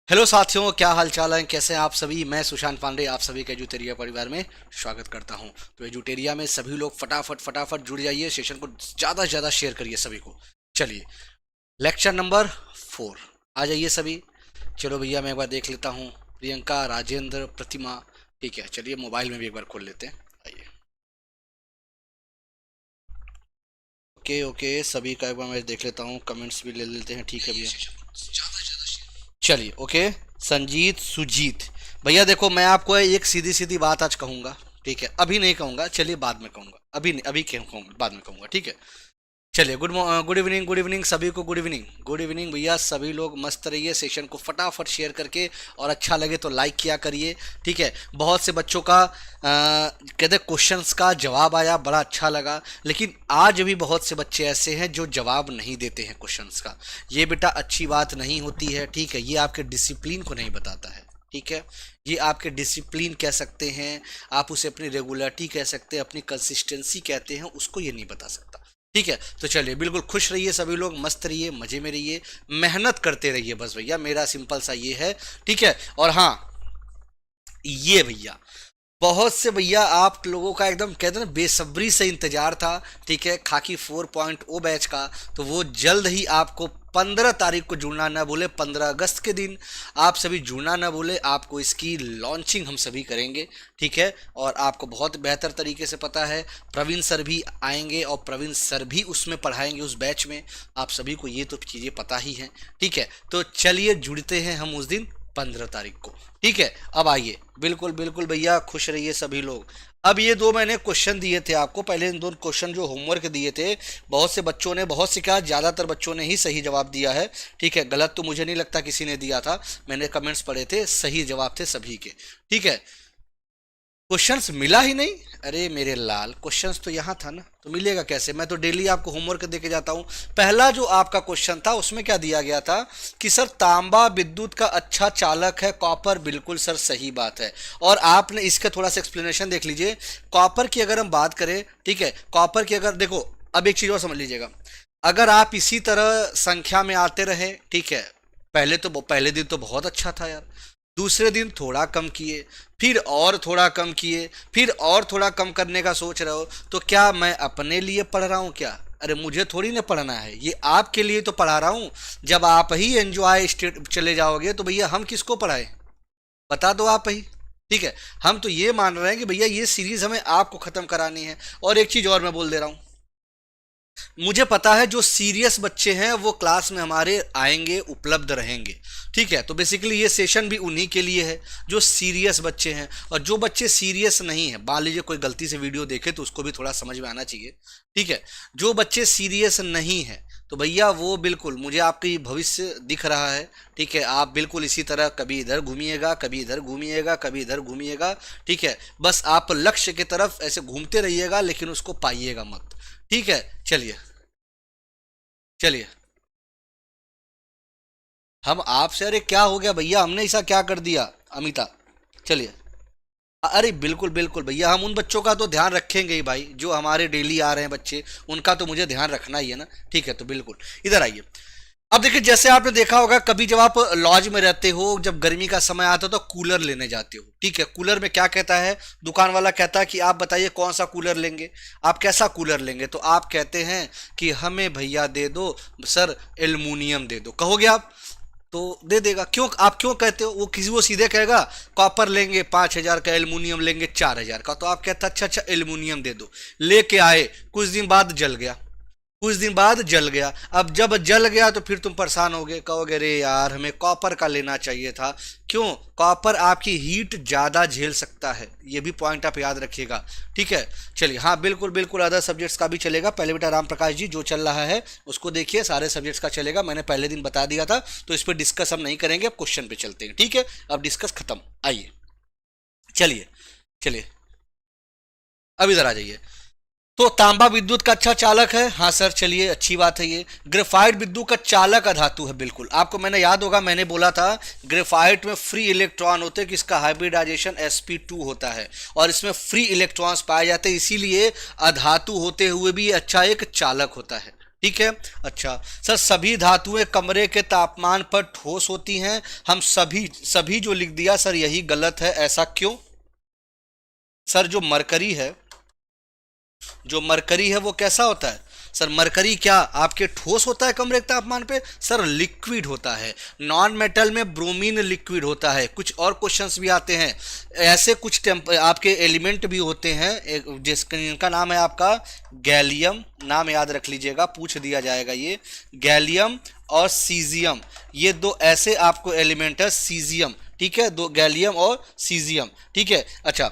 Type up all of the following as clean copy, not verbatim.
Hello साथियों, क्या हाल चाल है? कैसे हैं आप सभी? मैं सुशांत पांडे आप सभी के एजुटेरिया परिवार में स्वागत करता हूं। तो एजुटेरिया में सभी लोग फटाफट फटाफट जुड़ जाइए, सेशन को ज़्यादा से ज़्यादा शेयर करिए सभी को। चलिए, लेक्चर नंबर 4 आ जाइए सभी। चलो भैया, मैं एक बार देख लेता हूँ। प्रियंका, राजेंद्र, प्रतिमा। ठीक है, चलिए मोबाइल में भी एक बार खोल लेते हैं। आइए। ओके ओके, सभी का एक बार मैं देख लेता हूँ, कमेंट्स भी ले लेते हैं। ठीक है भैया, चलिए। ओके, संजीत, सुजीत। भैया देखो, मैं आपको एक सीधी सीधी बात आज कहूंगा। ठीक है, अभी नहीं कहूंगा, चलिए बाद में कहूंगा। अभी नहीं, अभी क्यों कहूंगा, बाद में कहूंगा। ठीक है, चलिए। गुड इवनिंग, गुड इवनिंग सभी को। गुड इवनिंग, गुड इवनिंग भैया। सभी लोग मस्त रहिए, सेशन को फटाफट शेयर करके, और अच्छा लगे तो लाइक किया करिए। ठीक है, बहुत से बच्चों का कहते क्वेश्चंस का जवाब आया, बड़ा अच्छा लगा। लेकिन आज भी बहुत से बच्चे ऐसे हैं जो जवाब नहीं देते हैं क्वेश्चंस का। ये बेटा अच्छी बात नहीं होती है। ठीक है, ये आपके डिसिप्लिन को नहीं बताता है। ठीक है, ये आपके डिसिप्लिन कह सकते हैं, आप उसे अपनी रेगुलरिटी कह सकते हैं, अपनी कंसिस्टेंसी कहते हैं, उसको ये नहीं बता सकता। ठीक है, तो चलिए, बिल्कुल खुश रहिए सभी लोग, मस्त रहिए, मजे में रहिए, मेहनत करते रहिए बस भैया, मेरा सिंपल सा ये है। ठीक है, और हाँ, ये भैया, बहुत से भैया आप लोगों का एकदम कहते हैं ना बेसब्री से इंतजार था। ठीक है, खाकी 4.0 बैच का, तो वो जल्द ही आपको 15 तारीख को जुड़ना ना भूले, 15 अगस्त के दिन आप सभी जुड़ना ना भूले। आपको इसकी लॉन्चिंग हम सभी करेंगे। ठीक है, और आपको बहुत बेहतर तरीके से पता है, प्रवीण सर भी आएंगे और प्रवीण सर भी उसमें पढ़ाएंगे उस बैच में। आप सभी को ये तो चीज़ें पता ही हैं। ठीक है, तो चलिए जुड़ते हैं हम उस दिन 15 तारीख को। ठीक है, अब आइए, बिल्कुल बिल्कुल भैया, खुश रहिए सभी लोग। अब ये दो मैंने क्वेश्चन दिए थे आपको, पहले इन दो क्वेश्चन जो होमवर्क दिए थे, बहुत से बच्चों ने, बहुत से क्या, ज़्यादातर बच्चों ने ही सही जवाब दिया है। ठीक है, गलत तो मुझे नहीं लगता किसी ने दिया था। मैंने कमेंट्स पढ़े थे, सही जवाब थे सभी के। ठीक है, क्वेश्चंस मिला ही नहीं। अरे मेरे लाल, क्वेश्चंस तो यहाँ था ना, तो मिलेगा कैसे? मैं तो डेली आपको होमवर्क दे के जाता हूँ। पहला जो आपका क्वेश्चन था उसमें क्या दिया गया था कि सर तांबा विद्युत का अच्छा चालक है, कॉपर। बिल्कुल सर, सही बात है। और आपने इसका थोड़ा सा एक्सप्लेनेशन देख लीजिए। कॉपर की अगर हम बात करें, ठीक है, कॉपर की अगर देखो, अब एक चीज़ और समझ लीजिएगा। अगर आप इसी तरह संख्या में आते रहे, ठीक है, पहले दिन तो बहुत अच्छा था यार, दूसरे दिन थोड़ा कम किए, फिर और थोड़ा कम किए, फिर और थोड़ा कम करने का सोच रहे हो, तो क्या मैं अपने लिए पढ़ रहा हूँ क्या? अरे मुझे थोड़ी ना पढ़ना है, ये आपके लिए तो पढ़ा रहा हूँ। जब आप ही एंजॉय स्टेट चले जाओगे तो भैया हम किसको पढ़ाएं? बता दो आप ही। ठीक है, हम तो ये मान रहे हैं कि भैया ये सीरीज हमें आपको खत्म करानी है। और एक चीज और मैं बोल दे रहा हूँ, मुझे पता है जो सीरियस बच्चे हैं वो क्लास में हमारे आएंगे, उपलब्ध रहेंगे। ठीक है, तो बेसिकली ये सेशन भी उन्हीं के लिए है जो सीरियस बच्चे हैं। और जो बच्चे सीरियस नहीं है, मान लीजिए कोई गलती से वीडियो देखे तो उसको भी थोड़ा समझ में आना चाहिए। ठीक है, जो बच्चे सीरियस नहीं है, तो भैया वो बिल्कुल, मुझे आपकी भविष्य दिख रहा है। ठीक है, आप बिल्कुल इसी तरह कभी इधर घूमिएगा, कभी इधर घूमिएगा, कभी इधर घूमिएगा। ठीक है, बस आप लक्ष्य की तरफ ऐसे घूमते रहिएगा, लेकिन उसको पाइएगा मत। ठीक है, चलिए। चलिए, हम आपसे, अरे क्या हो गया भैया, हमने ऐसा क्या कर दिया? अमिता, चलिए। अरे बिल्कुल बिल्कुल भैया, हम उन बच्चों का तो ध्यान रखेंगे ही भाई, जो हमारे डेली आ रहे हैं बच्चे, उनका तो मुझे ध्यान रखना ही है ना। ठीक है, तो बिल्कुल इधर आइए। अब देखिए, जैसे आपने देखा होगा, कभी जब आप लॉज में रहते हो, जब गर्मी का समय आता है तो कूलर लेने जाते हो। ठीक है, कूलर में क्या कहता है, दुकान वाला कहता है कि आप बताइए कौन सा कूलर लेंगे, आप कैसा कूलर लेंगे, तो आप कहते हैं कि हमें भैया दे दो सर, एल्युमिनियम दे दो, कहोगे आप, तो दे देगा। क्यों, आप क्यों कहते हो? वो सीधे कहेगा कॉपर लेंगे 5,000 का, एल्युमिनियम लेंगे 4,000 का, तो आप कहते अच्छा अच्छा एल्युमिनियम दे दो। लेके आए, कुछ दिन बाद जल गया, कुछ दिन बाद जल गया। अब जब जल गया तो फिर तुम परेशान होगे, कहोगे अरे यार हमें कॉपर का लेना चाहिए था। क्यों? कॉपर आपकी हीट ज़्यादा झेल सकता है, ये भी पॉइंट आप याद रखिएगा। ठीक है, चलिए, हाँ बिल्कुल बिल्कुल, अदर सब्जेक्ट्स का भी चलेगा। पहले बेटा राम प्रकाश जी जो चल रहा है उसको देखिए, सारे सब्जेक्ट्स का चलेगा, मैंने पहले दिन बता दिया था, तो इस पर डिस्कस हम नहीं करेंगे, अब क्वेश्चन पे चलते हैं। ठीक है, अब डिस्कस खत्म। आइए, चलिए चलिए, अब इधर आ जाइए। तो तांबा विद्युत का अच्छा चालक है, हाँ सर, चलिए अच्छी बात है। ये ग्रेफाइट विद्युत का चालक अधातु है, बिल्कुल आपको मैंने याद होगा, मैंने बोला था ग्रेफाइट में फ्री इलेक्ट्रॉन होते हैं कि इसका हाइब्रिडाइजेशन sp2 होता है, और इसमें फ्री इलेक्ट्रॉन्स पाए जाते हैं, इसीलिए अधातु होते हुए भी अच्छा एक चालक होता है। ठीक है। अच्छा सर, सभी धातुएं कमरे के तापमान पर ठोस होती हैं। हम सभी सभी जो लिख दिया सर यही गलत है, ऐसा क्यों? सर जो मरकरी है वो कैसा होता है? सर मरकरी क्या आपके ठोस होता है कमरे के तापमान पे? सर लिक्विड होता है। नॉन मेटल में ब्रोमीन लिक्विड होता है। कुछ और क्वेश्चंस भी आते हैं ऐसे, कुछ आपके एलिमेंट भी होते हैं जिनका नाम है आपका गैलियम, नाम याद रख लीजिएगा, पूछ दिया जाएगा ये। गैलियम और सीजियम, ये दो ऐसे आपको एलिमेंट है। सीजियम, ठीक है, दो गैलियम और सीजियम, ठीक है। अच्छा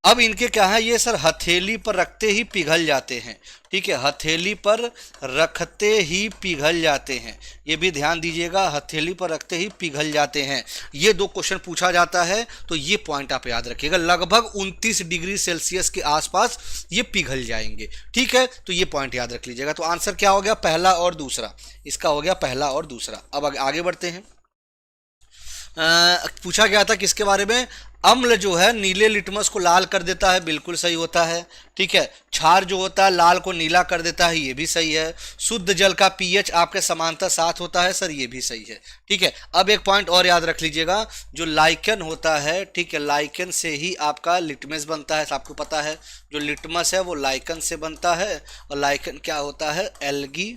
अब इनके क्या है, ये सर हथेली पर रखते ही पिघल जाते हैं। ठीक है, हथेली पर रखते ही पिघल जाते हैं, ये भी ध्यान दीजिएगा, हथेली पर रखते ही पिघल जाते हैं। ये दो क्वेश्चन पूछा जाता है तो ये पॉइंट आप याद रखिएगा। लगभग 29 डिग्री सेल्सियस के आसपास ये पिघल जाएंगे। ठीक है, तो ये पॉइंट याद रख लीजिएगा। तो आंसर क्या हो गया, पहला और दूसरा। इसका हो गया पहला और दूसरा। अब आगे बढ़ते हैं। पूछा गया था किसके बारे में? अम्ल जो है नीले लिटमस को लाल कर देता है, बिल्कुल सही होता है। ठीक है, क्षार जो होता है लाल को नीला कर देता है, ये भी सही है। शुद्ध जल का पीएच आपके समांतर 7 होता है, सर ये भी सही है। ठीक है, अब एक पॉइंट और याद रख लीजिएगा, जो लाइकन होता है, ठीक है, लाइकन से ही आपका लिटमस बनता है, आपको पता है। जो लिटमस है वो लाइकन से बनता है, और लाइकन क्या होता है, एल्गी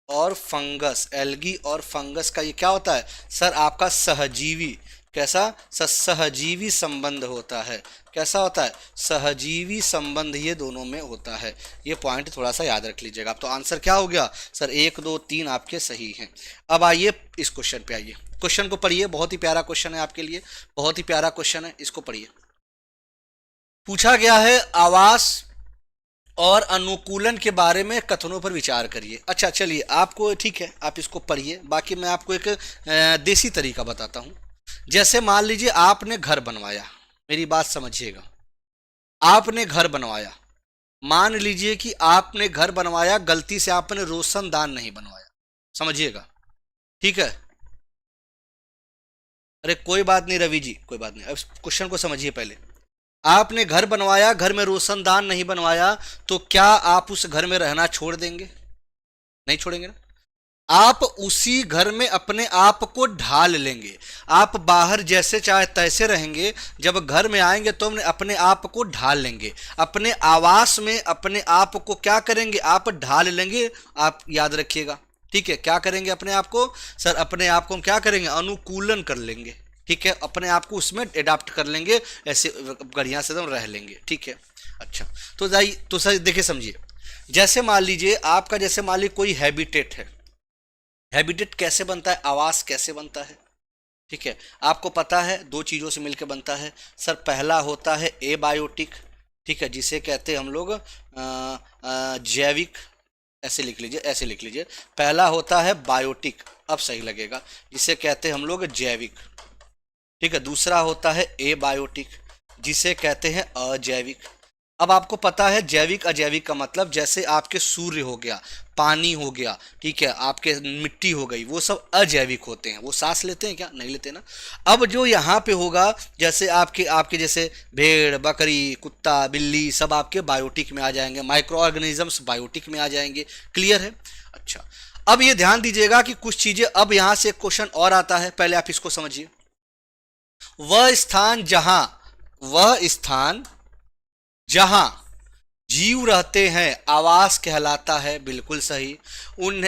और फंगस। एल्गी और फंगस का ये क्या होता है सर, आपका सहजीवी। कैसा सर, सहजीवी संबंध होता है। कैसा होता है, सहजीवी संबंध ये दोनों में होता है। ये पॉइंट थोड़ा सा याद रख लीजिएगा। अब तो आंसर क्या हो गया सर, 1 2 3 आपके सही हैं। अब आइए इस क्वेश्चन पे आइए, क्वेश्चन को पढ़िए, बहुत ही प्यारा क्वेश्चन है आपके लिए, बहुत ही प्यारा क्वेश्चन है, इसको पढ़िए। पूछा गया है आवास और अनुकूलन के बारे में कथनों पर विचार करिए। अच्छा चलिए, आपको ठीक है आप इसको पढ़िए, बाकी मैं आपको एक देसी तरीका बताता हूं। जैसे मान लीजिए आपने घर बनवाया, मेरी बात समझिएगा, आपने घर बनवाया, मान लीजिए कि आपने घर बनवाया, गलती से आपने रोशनदान नहीं बनवाया, समझिएगा, ठीक है। अरे कोई बात नहीं रवि जी, कोई बात नहीं, अब क्वेश्चन को समझिए पहले। आपने घर बनवाया, घर में रोशनदान नहीं बनवाया, तो क्या आप उस घर में रहना छोड़ देंगे? नहीं छोड़ेंगे ना। आप उसी घर में अपने आप को ढाल लेंगे। आप बाहर जैसे चाहे तैसे रहेंगे, जब घर में आएंगे तो अपने आप को ढाल लेंगे। अपने आवास में अपने आप को क्या करेंगे, आप ढाल लेंगे। आप याद रखिएगा, ठीक है, क्या करेंगे अपने आप को सर, अपने आप को हम क्या करेंगे, अनुकूलन कर लेंगे। ठीक है, अपने आप को उसमें एडाप्ट कर लेंगे, ऐसे बढ़िया से हम रह लेंगे। ठीक है, अच्छा तो जाइए, तो सर देखिए समझिए, जैसे मान लीजिए आपका, जैसे मान लीजिए कोई हैबिटेट है। हैबिटेट कैसे बनता है, आवास कैसे बनता है? ठीक है, आपको पता है दो चीज़ों से मिलकर बनता है सर। पहला होता है एबायोटिक, ठीक है, जिसे कहते हैं हम लोग जैविक, ऐसे लिख लीजिए, ऐसे लिख लीजिए। पहला होता है बायोटिक, अब सही लगेगा, जिसे कहते हैं हम लोग जैविक। ठीक है, दूसरा होता है एबायोटिक, जिसे कहते हैं अजैविक। अब आपको पता है जैविक अजैविक का मतलब, जैसे आपके सूर्य हो गया, पानी हो गया, ठीक है, आपके मिट्टी हो गई, वो सब अजैविक होते हैं। वो सांस लेते हैं क्या? नहीं लेते ना। अब जो यहाँ पे होगा, जैसे आपके आपके जैसे भेड़, बकरी, कुत्ता, बिल्ली, सब आपके बायोटिक में आ जाएंगे, माइक्रो ऑर्गेनिजम्स बायोटिक में आ जाएंगे। क्लियर है? अच्छा, अब ये ध्यान दीजिएगा कि कुछ चीजें, अब यहाँ से एक क्वेश्चन और आता है, पहले आप इसको समझिए। वह स्थान जहां जीव रहते हैं आवास कहलाता है, बिल्कुल सही।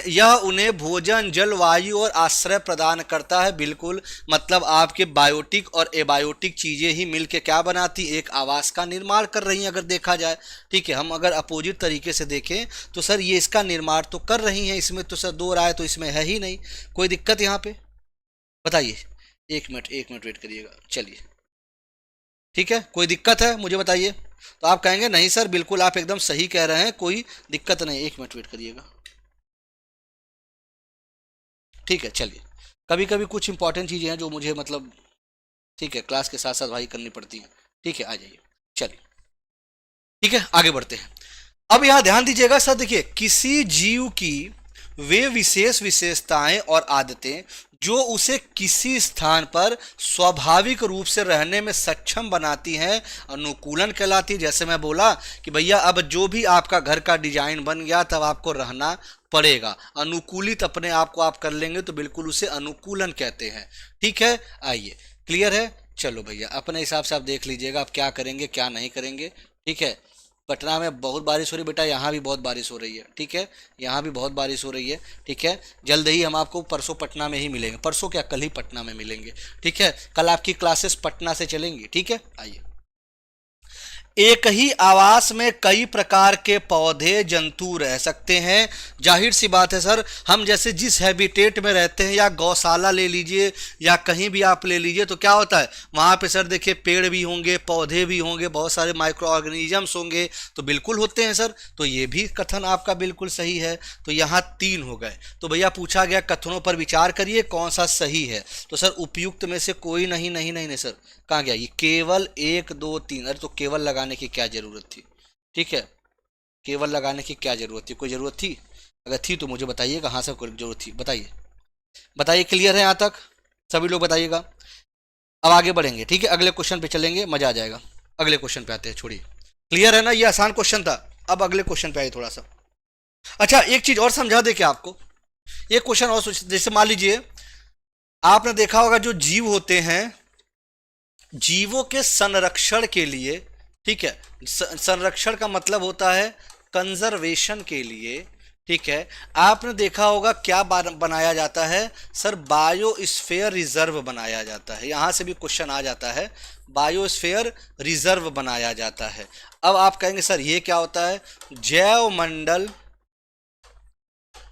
यह उन्हें भोजन, जलवायु और आश्रय प्रदान करता है, बिल्कुल। मतलब आपके बायोटिक और एबायोटिक चीजें ही मिलकर क्या बनाती, एक आवास का निर्माण कर रही हैं, अगर देखा जाए। ठीक है, हम अगर अपोजिट तरीके से देखें तो सर ये इसका निर्माण तो कर रही हैं, इसमें तो सर दो राय तो इसमें है ही नहीं। कोई दिक्कत यहाँ पे बताइए? एक मिनट वेट करिएगा, चलिए ठीक है, कोई दिक्कत है मुझे बताइए। तो आप कहेंगे नहीं सर बिल्कुल आप एकदम सही कह रहे हैं, कोई दिक्कत नहीं। 1 मिनट वेट करिएगा, ठीक है। चलिए, कभी कभी कुछ इंपॉर्टेंट चीज़ें हैं जो मुझे मतलब, ठीक है, क्लास के साथ साथ भाई करनी पड़ती हैं। ठीक है, आ जाइए, चलिए ठीक है, आगे बढ़ते हैं। अब यहाँ ध्यान दीजिएगा सर, देखिए, किसी जीव की वे विशेष विशेषताएं और आदतें जो उसे किसी स्थान पर स्वाभाविक रूप से रहने में सक्षम बनाती हैं, अनुकूलन कहलाती है। जैसे मैं बोला कि भैया अब जो भी आपका घर का डिजाइन बन गया तब आपको रहना पड़ेगा, अनुकूलित अपने आप को आप कर लेंगे तो बिल्कुल उसे अनुकूलन कहते हैं। ठीक है, आइए, क्लियर है। चलो भैया अपने हिसाब से आप देख लीजिएगा आप क्या करेंगे क्या नहीं करेंगे। ठीक है, पटना में बहुत बारिश हो रही है बेटा, यहाँ भी बहुत बारिश हो रही है। ठीक है, यहाँ भी बहुत बारिश हो रही है। ठीक है, जल्द ही हम आपको परसों पटना में ही मिलेंगे, परसों क्या कल ही पटना में मिलेंगे। ठीक है, कल आपकी क्लासेस पटना से चलेंगी। ठीक है, आइए। एक ही आवास में कई प्रकार के पौधे जंतु रह सकते हैं। जाहिर सी बात है सर, हम जैसे जिस हैबिटेट में रहते हैं, या गौशाला ले लीजिए या कहीं भी आप ले लीजिए, तो क्या होता है वहाँ पे सर देखिए पेड़ भी होंगे, पौधे भी होंगे, बहुत सारे माइक्रो ऑर्गेनिजम्स होंगे, तो बिल्कुल होते हैं सर। तो ये भी कथन आपका बिल्कुल सही है। तो यहाँ 3 हो गए। तो भैया पूछा गया कथनों पर विचार करिए कौन सा सही है। तो सर उपयुक्त में से कोई नहीं, नहीं नहीं नहीं सर, कहाँ गया ये, केवल 1 2 3। अरे तो केवल लगाने की क्या जरूरत थी। ठीक है, केवल लगाने की क्या जरूरत थी, कोई जरूरत थी? अगर थी तो मुझे बताइए कहाँ से कोई जरूरत थी, बताइए बताइए। क्लियर है यहाँ तक सभी लोग, बताइएगा। अब आगे बढ़ेंगे। ठीक है, अगले क्वेश्चन पे चलेंगे, मजा आ जाएगा। अगले क्वेश्चन पे आते हैं, छोड़िए। क्लियर है ना, ये आसान क्वेश्चन था। अब अगले क्वेश्चन पे आइए थोड़ा सा। अच्छा एक चीज और समझा दे क्या आपको, एक क्वेश्चन और जैसे मान लीजिए आपने देखा होगा जो जीव होते हैं, जीवों के संरक्षण के लिए, ठीक है, संरक्षण का मतलब होता है कंजर्वेशन के लिए। ठीक है, आपने देखा होगा क्या बनाया जाता है सर, बायोस्फीयर रिजर्व बनाया जाता है। यहां से भी क्वेश्चन आ जाता है, बायोस्फीयर रिजर्व बनाया जाता है। अब आप कहेंगे सर ये क्या होता है, जैव मंडल,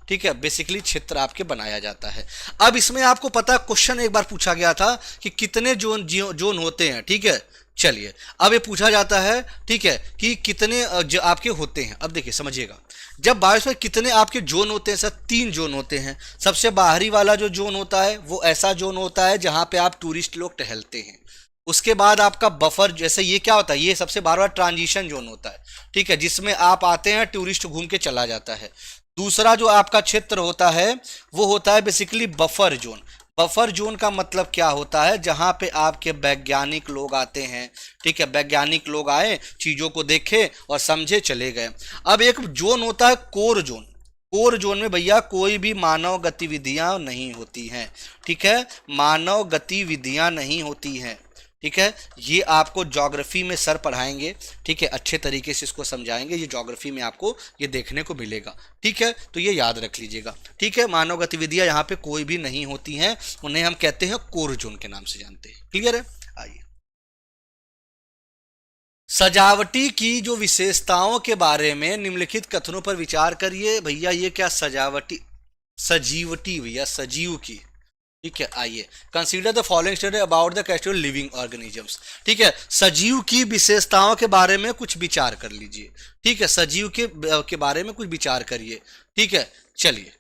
ठीक है, बेसिकली क्षेत्र आपके बनाया जाता है। अब इसमें आपको पता है क्वेश्चन एक बार पूछा गया था कि कितने जोन जोन होते हैं। ठीक है, चलिए अब ये पूछा जाता है, ठीक है, कि कितने आपके होते हैं। अब देखिए समझिएगा, जब बायोस्फीयर कितने आपके जोन होते हैं सर, 3 जोन होते हैं। सबसे बाहरी वाला जो जोन होता है वो ऐसा जोन होता है जहां पे आप टूरिस्ट लोग टहलते हैं। उसके बाद आपका बफर, जैसे ये क्या होता है, ये सबसे बार बार ट्रांजिशन जोन होता है। ठीक है, जिसमें आप आते हैं टूरिस्ट घूम के चला जाता है। दूसरा जो आपका क्षेत्र होता है वो होता है basically buffer zone. Buffer zone का मतलब क्या होता है, जहां पे आपके वैज्ञानिक लोग आते हैं। ठीक है, वैज्ञानिक लोग आए, चीजों को देखे और समझे चले गए। अब एक जोन होता है कोर जोन। कोर जोन में भैया कोई भी मानव गतिविधियां नहीं होती हैं। ठीक है, मानव गतिविधियां नहीं होती हैं। ठीक है, ये आपको ज्योग्राफी में सर पढ़ाएंगे। ठीक है, अच्छे तरीके से इसको समझाएंगे, ये ज्योग्राफी में आपको ये देखने को मिलेगा। ठीक है, तो ये याद रख लीजिएगा। ठीक है, मानव गतिविधियां यहाँ पे कोई भी नहीं होती हैं, उन्हें हम कहते हैं कोर जोन के नाम से जानते हैं। क्लियर है, आइए। सजावटी की जो विशेषताओं के बारे में निम्नलिखित कथनों पर विचार करिए। भैया ये क्या सजावटी, सजीवटी भैया, सजीव की। ठीक है, आइए। Consider the following statement about the category living organisms. ठीक है, सजीव की विशेषताओं के बारे में कुछ विचार कर लीजिए। ठीक है, सजीव के बारे में कुछ विचार करिए। ठीक है, चलिए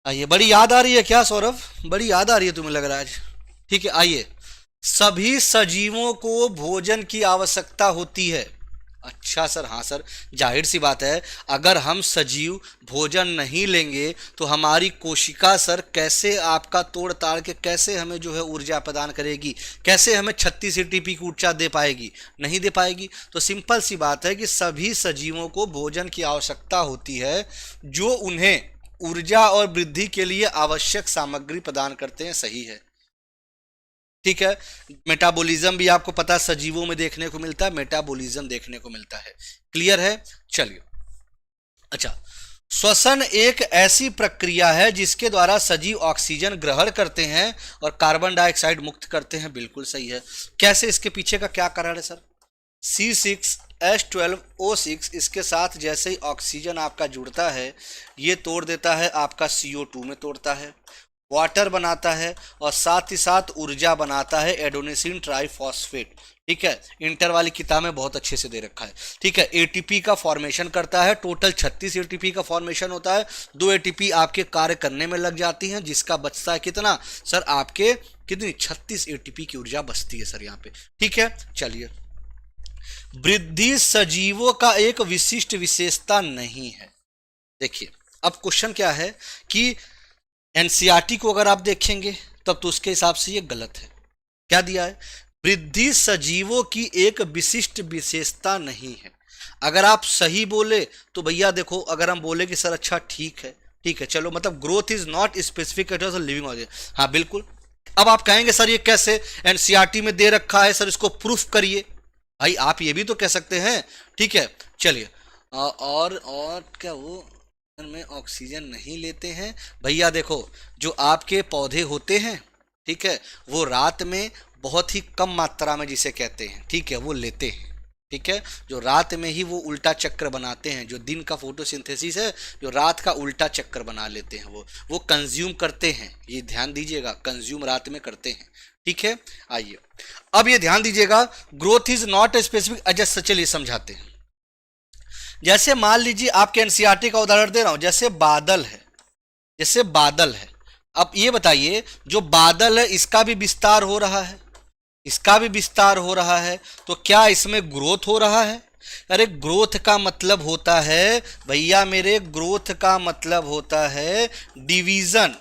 आइए। बड़ी याद आ रही है क्या सौरभ, बड़ी याद आ रही है तुम्हें लग रहा है आज। ठीक है, आइए। सभी सजीवों को भोजन की आवश्यकता होती है। अच्छा सर, हाँ सर, जाहिर सी बात है, अगर हम सजीव भोजन नहीं लेंगे तो हमारी कोशिका सर कैसे आपका तोड़ ताड़ के कैसे हमें जो है ऊर्जा प्रदान करेगी, कैसे हमें 36 एटीपी की ऊर्जा दे पाएगी, नहीं दे पाएगी। तो सिंपल सी बात है कि सभी सजीवों को भोजन की आवश्यकता होती है जो उन्हें ऊर्जा और वृद्धि के लिए आवश्यक सामग्री प्रदान करते हैं। सही है। ठीक है, मेटाबॉलिज्म भी आपको पता है सजीवों में देखने को मिलता है, मेटाबॉलिज्म देखने को मिलता है। क्लियर है, चलिए। अच्छा, श्वसन एक ऐसी प्रक्रिया है जिसके द्वारा सजीव ऑक्सीजन ग्रहण करते हैं और कार्बन डाइऑक्साइड मुक्त करते हैं। बिल्कुल सही है। कैसे, इसके पीछे का क्या कारण है सर? C6H12O6 इसके साथ जैसे ही ऑक्सीजन आपका जुड़ता है ये तोड़ देता है, आपका CO2 में तोड़ता है, वाटर बनाता है और साथ ही साथ ऊर्जा बनाता है, एडोनिसिन ट्राइफॉस्फेट। ठीक है, इंटर वाली किताब में बहुत अच्छे से दे रखा है। ठीक है, एटीपी का फॉर्मेशन करता है, टोटल 36 एटीपी का फॉर्मेशन होता है। 2 एटीपी आपके कार्य करने में लग जाती हैं, जिसका बचता है कितना सर, आपके कितनी 36 एटीपी की ऊर्जा बचती है सर यहाँ पे। ठीक है, चलिए। वृद्धि सजीवों का एक विशिष्ट विशेषता नहीं है। देखिए अब क्वेश्चन क्या है कि एनसीईआरटी को अगर आप देखेंगे तब तो उसके हिसाब से ये गलत है। क्या दिया है? वृद्धि सजीवों की एक विशिष्ट विशेषता नहीं है। अगर आप सही बोले तो भैया देखो, अगर हम बोले कि सर अच्छा ठीक है, ठीक है चलो, मतलब growth is not specific living organism, हाँ बिल्कुल। अब आप कहेंगे सर ये कैसे, एनसीईआरटी में दे रखा है सर, इसको प्रूफ करिए। भाई आप ये भी तो कह सकते हैं, ठीक है चलिए। और क्या वो में ऑक्सीजन नहीं लेते हैं? भैया देखो, जो आपके पौधे होते हैं, ठीक है, वो रात में बहुत ही कम मात्रा में जिसे कहते हैं, ठीक है, वो लेते हैं, ठीक है, जो रात में ही वो उल्टा चक्र बनाते हैं, जो दिन का फोटोसिंथेसिस है, जो रात का उल्टा चक्र बना लेते हैं, वो कंज्यूम करते हैं। ये ध्यान दीजिएगा, कंज्यूम रात में करते हैं, ठीक है। आइए अब ये ध्यान दीजिएगा, growth is not specific adjust, चलिए समझाते हैं। जैसे मान लीजिए आपके एनसीईआरटी का उदाहरण दे रहा हूं, जैसे बादल है, जैसे बादल है। अब ये बताइए, जो बादल है इसका भी विस्तार हो रहा है, इसका भी विस्तार हो रहा है, तो क्या इसमें ग्रोथ हो रहा है? अरे ग्रोथ का मतलब होता है भैया मेरे, ग्रोथ का मतलब होता है डिवीजन।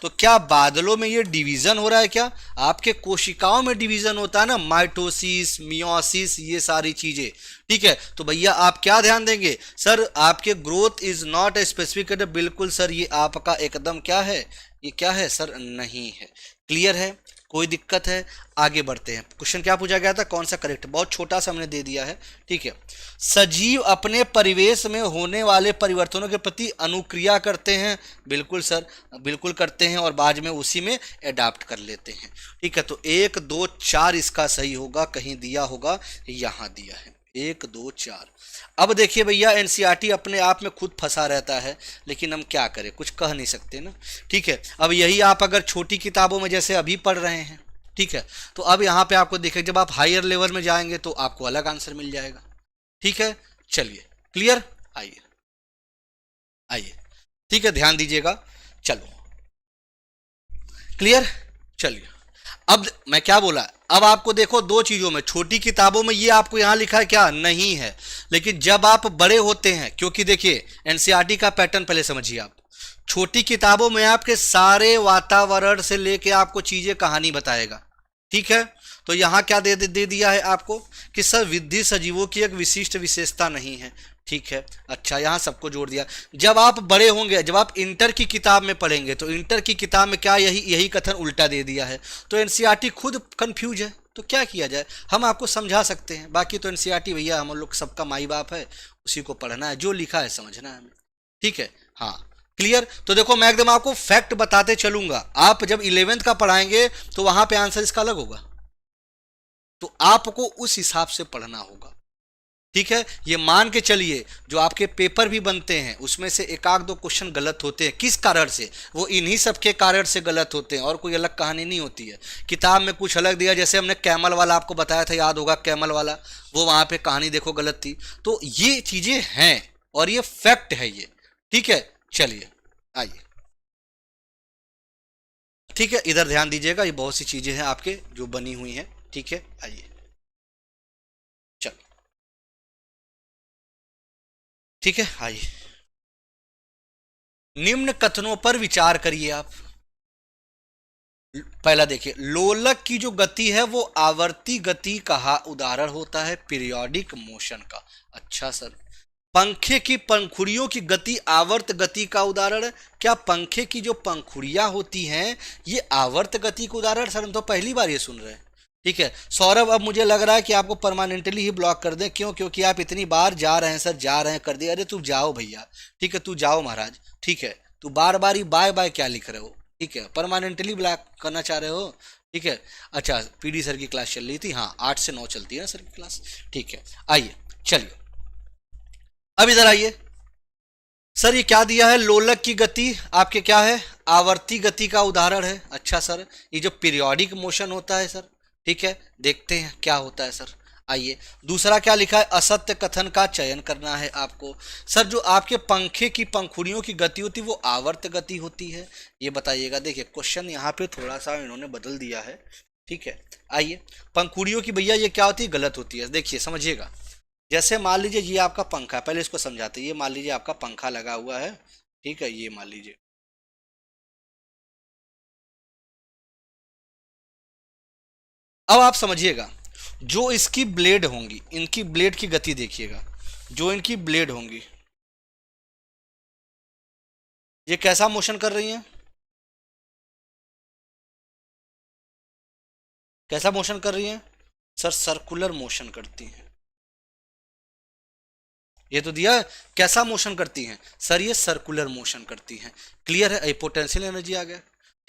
तो क्या बादलों में ये डिवीजन हो रहा है? क्या आपके कोशिकाओं में डिवीजन होता है ना, माइटोसिस, मियोसिस, ये सारी चीजें, ठीक है। तो भैया आप क्या ध्यान देंगे, सर आपके ग्रोथ इज नॉट स्पेसिफिक, बिल्कुल सर ये आपका एकदम क्या है, ये क्या है सर, नहीं है। क्लियर है? कोई दिक्कत है? आगे बढ़ते हैं। क्वेश्चन क्या पूछा गया था, कौन सा करेक्ट, बहुत छोटा सा हमने दे दिया है, ठीक है। सजीव अपने परिवेश में होने वाले परिवर्तनों के प्रति अनुक्रिया करते हैं, बिल्कुल सर, बिल्कुल करते हैं, और बाद में उसी में एडाप्ट कर लेते हैं, ठीक है। तो 1 2 4 इसका सही होगा, कहीं दिया होगा, यहाँ दिया है 1 2 4। अब देखिए भैया, एनसीईआरटी अपने आप में खुद फंसा रहता है, लेकिन हम क्या करें, कुछ कह नहीं सकते ना, ठीक है। अब यही आप अगर छोटी किताबों में जैसे अभी पढ़ रहे हैं, ठीक है, तो अब यहाँ पे आपको देखिए, जब आप हायर लेवल में जाएंगे तो आपको अलग आंसर मिल जाएगा, ठीक है। चलिए क्लियर, आइए आइए, ठीक है, ध्यान दीजिएगा, चलो क्लियर। चलिए अब मैं क्या बोला, अब आपको देखो दो चीजों में, छोटी किताबों में ये आपको यहां लिखा है क्या, नहीं है, लेकिन जब आप बड़े होते हैं, क्योंकि देखिए एनसीईआरटी का पैटर्न पहले समझिए आप, छोटी किताबों में आपके सारे वातावरण से लेके आपको चीजें कहानी बताएगा, ठीक है। तो यहां क्या दे दिया है आपको कि सर वृद्धि सजीवों की एक विशिष्ट विशेषता नहीं है, ठीक है। अच्छा, यहां सबको जोड़ दिया। जब आप बड़े होंगे, जब आप इंटर की किताब में पढ़ेंगे, तो इंटर की किताब में क्या यही कथन उल्टा दे दिया है, तो एनसीईआरटी खुद कंफ्यूज है। तो क्या किया जाए, हम आपको समझा सकते हैं, बाकी तो एनसीईआरटी भैया हम लोग सबका माई बाप है, उसी को पढ़ना है, जो लिखा है समझना है हमें, ठीक है। हाँ क्लियर। तो देखो मैं एकदम आपको फैक्ट बताते चलूंगा, आप जब 11th का पढ़ाएंगे तो वहां पे आंसर इसका अलग होगा, तो आपको उस हिसाब से पढ़ना होगा, ठीक है। ये मान के चलिए, जो आपके पेपर भी बनते हैं उसमें से एक आध दो क्वेश्चन गलत होते हैं, किस कारण से, वो इन्हीं सब के कारण से गलत होते हैं, और कोई अलग कहानी नहीं होती है। किताब में कुछ अलग दिया, जैसे हमने कैमल वाला आपको बताया था, याद होगा कैमल वाला, वो वहां पे कहानी देखो गलत थी। तो ये चीजें हैं और ये फैक्ट है ये, ठीक है। चलिए आइए, ठीक है, इधर ध्यान दीजिएगा, ये बहुत सी चीजें हैं आपके जो बनी हुई हैं, ठीक है। आइए चलो, ठीक है, आइए निम्न कथनों पर विचार करिए आप। पहला देखिए, लोलक की जो गति है वो आवर्ती गति का उदाहरण होता है, पीरियोडिक मोशन का। अच्छा सर, पंखे की पंखुड़ियों की गति आवर्त गति का उदाहरण है? क्या पंखे की जो पंखुड़ियां होती हैं ये आवर्त गति का उदाहरण? सर हम तो पहली बार ये सुन रहे हैं, ठीक है। सौरभ, अब मुझे लग रहा है कि आपको परमानेंटली ही ब्लॉक कर दें, क्यों, क्योंकि आप इतनी बार जा रहे हैं सर, जा रहे हैं, कर दिया। अरे तू जाओ भैया, ठीक है, तू जाओ महाराज, ठीक है, तू बार बार ही बाय बाय क्या लिख रहे हो, ठीक है, परमानेंटली ब्लॉक करना चाह रहे हो, ठीक है। अच्छा, पीडी सर की क्लास चल रही थी, हाँ 8 से 9 चलती है ना सर की क्लास, ठीक है। आइए चलिए, अब इधर आइए सर, ये क्या दिया है, लोलक की गति आपके क्या है, आवर्ती गति का उदाहरण है। अच्छा सर, ये जो पीरियोडिक मोशन होता है सर, ठीक है, देखते हैं क्या होता है सर। आइए, दूसरा क्या लिखा है, असत्य कथन का चयन करना है आपको। सर जो आपके पंखे की पंखुड़ियों की गति होती है वो आवर्त गति होती है, ये बताइएगा। देखिए क्वेश्चन यहाँ पे थोड़ा सा इन्होंने बदल दिया है, ठीक है। आइए, पंखुड़ियों की भैया ये क्या होती है, गलत होती है। देखिए समझिएगा, जैसे मान लीजिए ये आपका पंखा, पहले इसको समझाते हैं। ये मान लीजिए आपका पंखा लगा हुआ है, ठीक है, ये मान लीजिए अब आप समझिएगा, जो इसकी ब्लेड होंगी, इनकी ब्लेड की गति देखिएगा, जो इनकी ब्लेड होंगी ये कैसा मोशन कर रही हैं, कैसा मोशन कर रही हैं सर, सर्कुलर मोशन करती हैं। ये तो दिया है, कैसा मोशन करती हैं सर, ये सर्कुलर मोशन करती हैं। क्लियर है, पोटेंशियल एनर्जी आ गया।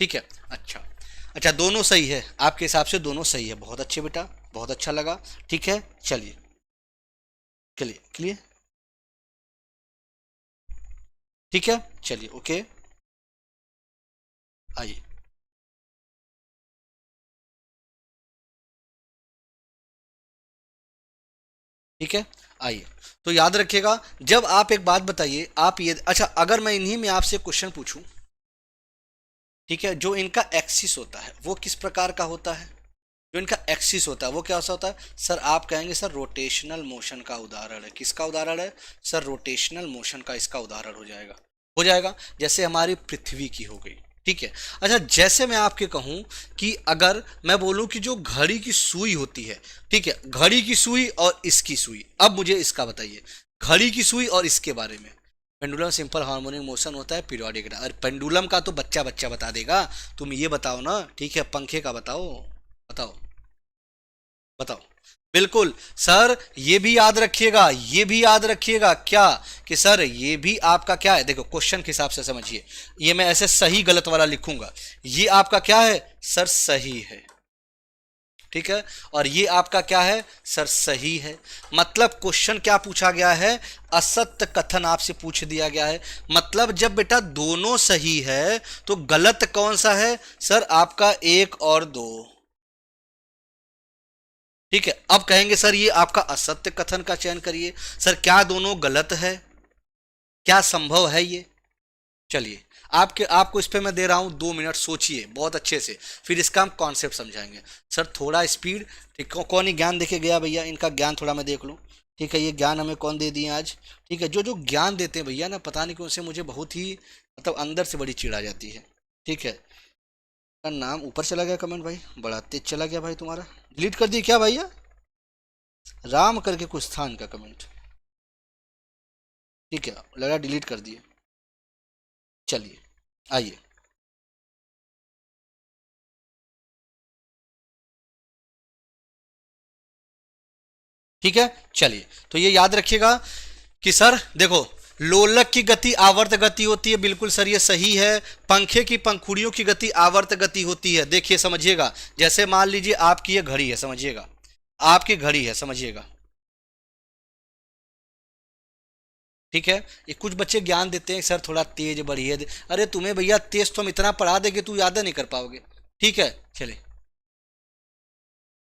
ठीक है, अच्छा अच्छा, दोनों सही है आपके हिसाब से, दोनों सही है, बहुत अच्छे बेटा, बहुत अच्छा लगा। ठीक है, चलिए, क्लियर क्लियर, ठीक है, चलिए ओके, आइए। ठीक है, आइए। तो याद रखिएगा, जब आप एक बात बताइए, आप ये, अच्छा अगर मैं इन्हीं में आपसे क्वेश्चन पूछूं, ठीक है, जो इनका एक्सिस होता है वो किस प्रकार का होता है, जो इनका एक्सिस होता है वो क्या होता है सर, आप कहेंगे सर रोटेशनल मोशन का उदाहरण है। किसका उदाहरण है सर, रोटेशनल मोशन का इसका उदाहरण हो जाएगा, हो जाएगा, जैसे हमारी पृथ्वी की हो गई। ठीक है, अच्छा जैसे मैं आपके कहूं कि अगर मैं बोलूं कि जो घड़ी की सुई होती है, ठीक है, घड़ी की सुई और इसकी सुई, अब मुझे इसका बताइए, घड़ी की सुई और इसके बारे में। पेंडुलम सिंपल हार्मोनिक मोशन होता है पीरियोडिक, और पेंडुलम का तो बच्चा बच्चा बता देगा, तुम ये बताओ ना। ठीक है, पंखे का बताओ, बताओ बताओ। बिल्कुल सर, ये भी याद रखिएगा, ये भी याद रखिएगा क्या, कि सर ये भी आपका क्या है, देखो क्वेश्चन के हिसाब से समझिए, ये मैं ऐसे सही गलत वाला लिखूंगा, ये आपका क्या है सर, सही है। ठीक है, और ये आपका क्या है सर, सही है। मतलब क्वेश्चन क्या पूछा गया है, असत्य कथन आपसे पूछ दिया गया है। मतलब जब बेटा दोनों सही है तो गलत कौन सा है सर, आपका एक और दो। ठीक है, अब कहेंगे सर ये आपका असत्य कथन का चयन करिए, सर क्या दोनों गलत है, क्या संभव है ये। चलिए, आपके आपको इस पे मैं दे रहा हूं 2 मिनट, सोचिए बहुत अच्छे से, फिर इसका हम कॉन्सेप्ट समझाएंगे। सर थोड़ा स्पीड, ठीक, कौन ही ज्ञान देके गया भैया, इनका ज्ञान थोड़ा मैं देख लूं। ठीक है, ये ज्ञान हमें कौन दे दिए आज। ठीक है, जो जो ज्ञान देते हैं भैया ना, पता नहीं क्यों से मुझे बहुत ही मतलब अंदर से बड़ी चिढ़ आ जाती है। ठीक है, का नाम ऊपर चला गया कमेंट भाई, बड़ा तेज चला गया भाई तुम्हारा, डिलीट कर दिए क्या भैया, राम करके कुछ था इनका कमेंट। ठीक है, लगा डिलीट कर दिए। चलिए, आइए। ठीक है, चलिए, तो ये याद रखिएगा कि सर देखो, लोलक की गति आवर्त गति होती है, बिल्कुल सर ये सही है। पंखे की पंखुड़ियों की गति आवर्त गति होती है, देखिए समझिएगा, जैसे मान लीजिए आपकी ये घड़ी है, समझिएगा, आपकी घड़ी है, समझिएगा। ठीक है, ये कुछ बच्चे ज्ञान देते हैं सर थोड़ा तेज बढ़िए, अरे तुम्हें भैया तेज तो हम इतना पढ़ा देंगे तू याद नहीं कर पाओगे। ठीक है, चलिए,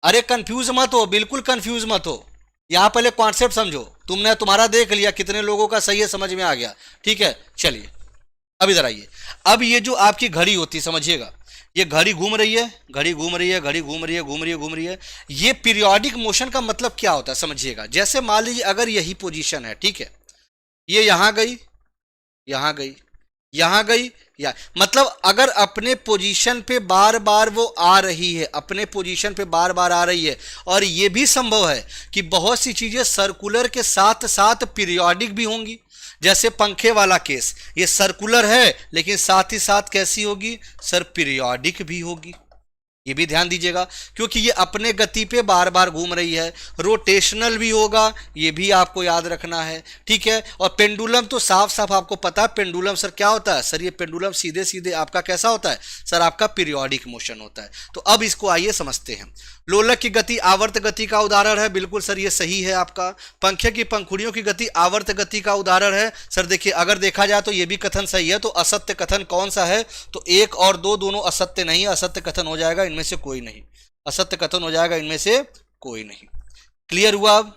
अरे कंफ्यूज मत हो, बिल्कुल कंफ्यूज मत हो, यहां पहले कॉन्सेप्ट समझो, तुमने तुम्हारा देख लिया कितने लोगों का सही है, समझ में आ गया। ठीक है, चलिए, अब इधर आइए। अब ये जो आपकी घड़ी होती है, समझिएगा, ये घड़ी घूम रही है, घड़ी घूम रही है, घड़ी घूम रही है, घूम रही है, घूम रही है। ये पीरियोडिक मोशन का मतलब क्या होता है समझिएगा, जैसे मान लीजिए अगर यही पोजीशन है, ठीक है, ये यहां गई, यहां गई, यहां गई, या मतलब अगर अपने पोजीशन पे बार बार वो आ रही है, अपने पोजीशन पे बार बार आ रही है, और ये भी संभव है कि बहुत सी चीजें सर्कुलर के साथ साथ पीरियोडिक भी होंगी, जैसे पंखे वाला केस, ये सर्कुलर है लेकिन साथ ही साथ कैसी होगी सर, पीरियोडिक भी होगी। ये भी ध्यान दीजिएगा, क्योंकि ये अपने गति पे बार बार घूम रही है, रोटेशनल भी होगा, ये भी आपको याद रखना है। ठीक है, और पेंडुलम तो साफ साफ आपको पता है, पेंडुलम सर क्या होता है सर, ये पेंडुलम सीधे सीधे आपका कैसा होता है सर, आपका पीरियोडिक मोशन होता है। तो अब इसको आइए समझते हैं। लोलक की गति आवर्त गति का उदाहरण है, बिल्कुल सर ये सही है आपका। पंखे की पंखुड़ियों की गति आवर्त गति का उदाहरण है, सर देखिए अगर देखा जाए तो ये भी कथन सही है। तो असत्य कथन कौन सा है, तो एक और दो दोनों असत्य नहीं, असत्य कथन हो जाएगा इनमें से कोई नहीं, असत्य कथन हो जाएगा इनमें से कोई नहीं। क्लियर हुआ। अब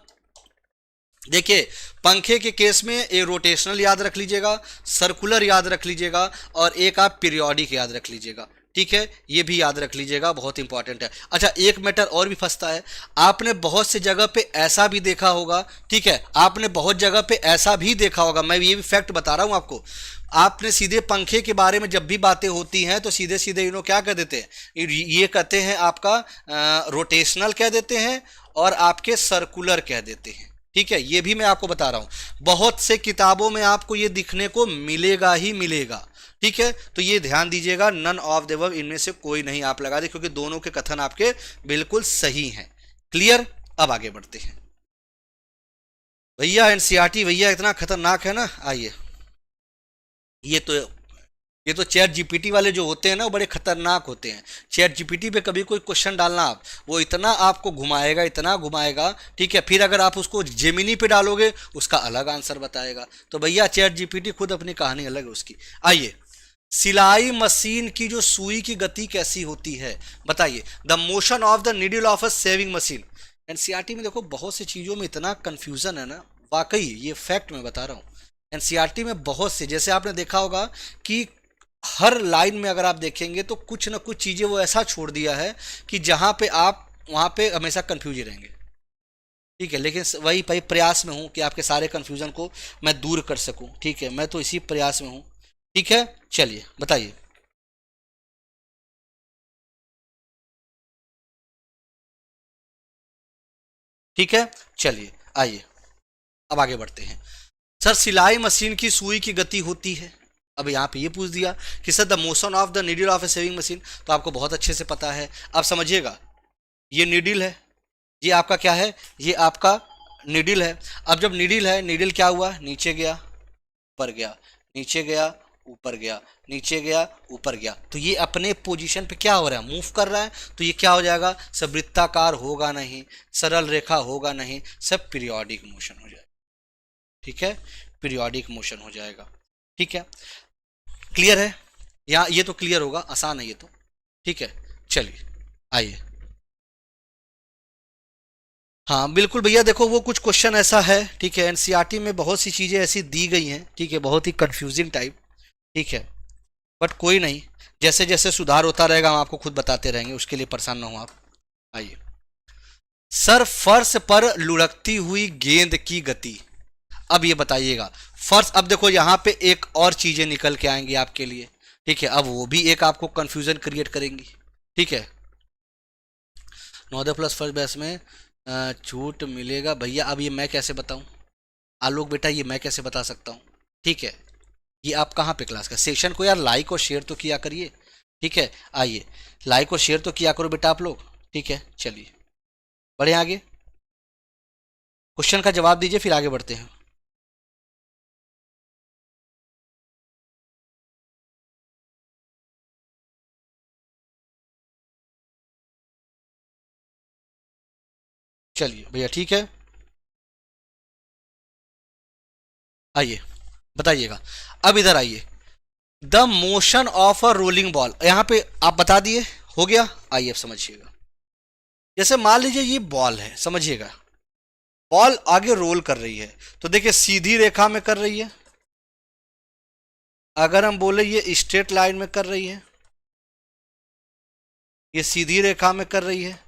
देखिए, पंखे के केस में एक रोटेशनल याद रख लीजिएगा, सर्कुलर याद रख लीजिएगा, और एक आप पीरियोडिक याद रख लीजिएगा। ठीक है, ये भी याद रख लीजिएगा, बहुत इंपॉर्टेंट है। अच्छा, एक मैटर और भी फंसता है, आपने बहुत से जगह पे ऐसा भी देखा होगा, ठीक है, आपने बहुत जगह पे ऐसा भी देखा होगा, मैं ये भी फैक्ट बता रहा हूं आपको, आपने सीधे पंखे के बारे में जब भी बातें होती हैं तो सीधे सीधे इन्हों क्या कह देते हैं, ये कहते हैं आपका रोटेशनल कह देते हैं और आपके सर्कुलर कह देते हैं, ठीक है, ये भी मैं आपको बता रहा हूं, बहुत से किताबों में आपको ये दिखने को मिलेगा ही मिलेगा, ठीक है, तो ये ध्यान दीजिएगा, नन ऑफ द अबव, इनमें से कोई नहीं आप लगा दे, क्योंकि दोनों के कथन आपके बिल्कुल सही हैं। क्लियर? अब आगे बढ़ते हैं भैया। एनसीईआरटी भैया इतना खतरनाक है ना, आइए, ये तो ये तो चैट जीपीटी वाले जो होते हैं ना वो बड़े खतरनाक होते हैं। चैट जीपीटी पे कभी कोई क्वेश्चन डालना आप, वो इतना आपको घुमाएगा, इतना घुमाएगा, ठीक है, फिर अगर आप उसको जेमिनी पे डालोगे उसका अलग आंसर बताएगा। तो भैया चैट जीपीटी खुद अपनी कहानी अलग है उसकी। आइए, सिलाई मशीन की जो सुई की गति कैसी होती है बताइए। The motion of the needle of a saving machine. NCERT में देखो बहुत सी चीज़ों में इतना कंफ्यूजन है ना, वाकई ये फैक्ट मैं बता रहा हूँ। एनसीईआरटी में बहुत से, जैसे आपने देखा होगा कि हर लाइन में अगर आप देखेंगे तो कुछ ना कुछ चीज़ें वो ऐसा छोड़ दिया है कि जहाँ पे आप वहाँ पे हमेशा कंफ्यूज ही रहेंगे, ठीक है, लेकिन वही भाई प्रयास में हूँ कि आपके सारे कंफ्यूजन को मैं दूर कर सकूँ, ठीक है, मैं तो इसी प्रयास में हूँ, ठीक है। चलिए बताइए। ठीक है, चलिए आइए अब आगे बढ़ते हैं। सर सिलाई मशीन की सुई की गति होती है, अब यहाँ पे ये पूछ दिया कि sir the motion of the needle of A saving machine, तो आपको बहुत अच्छे से पता है। अब समझिएगा, ये नीडल है, ये आपका क्या है, ये आपका नीडल है। अब जब नीडल है, नीडल क्या हुआ, नीचे गया ऊपर गया, नीचे गया ऊपर गया, नीचे गया ऊपर गया, तो ये अपने पोजीशन पे क्या हो रहा है, मूव कर रहा है, तो ये क्या हो जाएगा, सब वृत्ताकार होगा नहीं, सरल रेखा होगा नहीं, सब पीरियोडिक मोशन हो जाएगा, ठीक है, पीरियोडिक मोशन हो जाएगा, ठीक है। क्लियर है? यहाँ ये तो क्लियर होगा, आसान है ये तो, ठीक है। चलिए आइए। हाँ बिल्कुल भैया, देखो वो कुछ क्वेश्चन ऐसा है, ठीक है, एनसीईआरटी में बहुत सी चीज़ें ऐसी दी गई हैं, ठीक है, बहुत ही कंफ्यूजिंग टाइप, ठीक है, बट कोई नहीं, जैसे जैसे सुधार होता रहेगा हम आपको खुद बताते रहेंगे, उसके लिए परेशान ना हो आप। आइए, सर फर्श पर लुढ़कती हुई गेंद की गति, अब ये बताइएगा फर्श, अब देखो यहाँ पे एक और चीजें निकल के आएंगी आपके लिए, ठीक है, अब वो भी एक आपको कंफ्यूजन क्रिएट करेंगी, ठीक है। नवोदय प्लस फर्स्ट बैच में छूट मिलेगा भैया, अब ये मैं कैसे बताऊं, आलोक बेटा ये मैं कैसे बता सकता हूँ, ठीक है, ये आप कहाँ पे क्लास का सेशन को यार लाइक और शेयर तो किया करिए, ठीक है। आइए, लाइक और शेयर तो किया करो बेटा आप लोग, ठीक है। चलिए बढ़े आगे, क्वेश्चन का जवाब दीजिए फिर आगे बढ़ते हैं। चलिए भैया ठीक है, आइए बताइएगा। अब इधर आइए, the motion of a rolling ball, यहां पे आप बता दिए, हो गया। आइए अब समझिएगा, जैसे मान लीजिए ये बॉल है, समझिएगा, बॉल आगे रोल कर रही है, तो देखिए सीधी रेखा में कर रही है, अगर हम बोले ये स्ट्रेट लाइन में कर रही है, ये सीधी रेखा में कर रही है,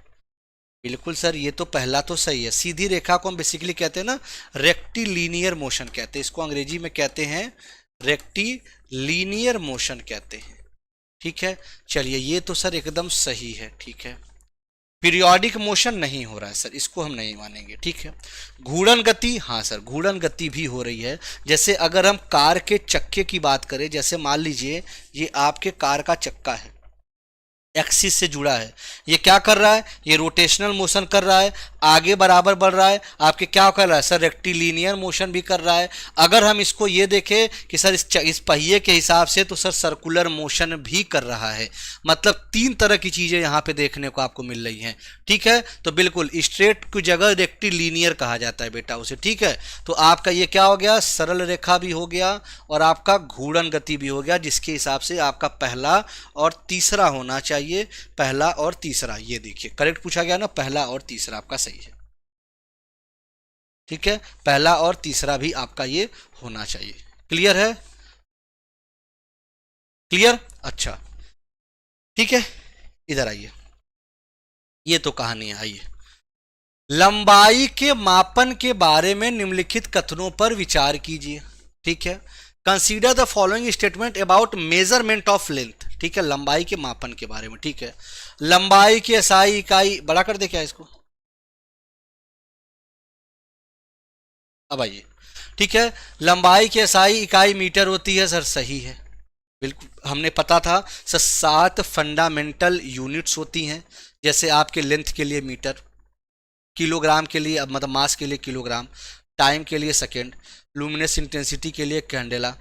बिल्कुल सर, ये तो पहला तो सही है, सीधी रेखा को हम बेसिकली कहते हैं ना रेक्टिलीनियर मोशन कहते हैं, इसको अंग्रेजी में कहते हैं रेक्टिलीनियर मोशन कहते हैं, ठीक है। चलिए ये तो सर एकदम सही है, ठीक है, पीरियोडिक मोशन नहीं हो रहा है सर, इसको हम नहीं मानेंगे, ठीक है। घूर्णन गति, हाँ सर घूर्णन गति भी हो रही है, जैसे अगर हम कार के चक्के की बात करें, जैसे मान लीजिए ये आपके कार का चक्का है, एक्सिस से जुड़ा है, ये क्या कर रहा है, ये रोटेशनल मोशन कर रहा है, आगे बराबर बढ़ रहा है, आपके क्या कर रहा है सर, रेक्टिलीनियर मोशन भी कर रहा है। अगर हम इसको ये देखें कि सर इस पहिए के हिसाब से तो सर सर्कुलर मोशन भी कर रहा है, मतलब तीन तरह की चीज़ें यहाँ पे देखने को आपको मिल रही हैं, ठीक है। तो बिल्कुल स्ट्रेट की जगह रेक्टिलीनियर कहा जाता है बेटा उसे, ठीक है। तो आपका ये क्या हो गया, सरल रेखा भी हो गया और आपका घूर्णन गति भी हो गया, जिसके हिसाब से आपका पहला और तीसरा होना चाहिए, पहला और तीसरा, ये देखिए करेक्ट पूछा गया ना, पहला और तीसरा आपका सही है, ठीक है, पहला और तीसरा भी आपका ये होना चाहिए। क्लियर है? क्लियर? अच्छा ठीक है, इधर आइए, ये तो कहानी है। आइए, लंबाई के मापन के बारे में निम्नलिखित कथनों पर विचार कीजिए। ठीक है, consider the following statement about measurement of length. ठीक है, लंबाई के मापन के बारे में। ठीक है, लंबाई की एसआई इकाई, बड़ा कर दे क्या इसको, अब आइए। ठीक है, लंबाई की एसआई इकाई मीटर होती है सर, सही है, बिल्कुल हमने पता था सर। 7 फंडामेंटल यूनिट्स होती हैं, जैसे आपके लेंथ के लिए मीटर, किलोग्राम के लिए अब मतलब मास के लिए किलोग्राम, टाइम के लिए सेकेंड, लुमिनस इंटेंसिटी के लिए कैंडेला,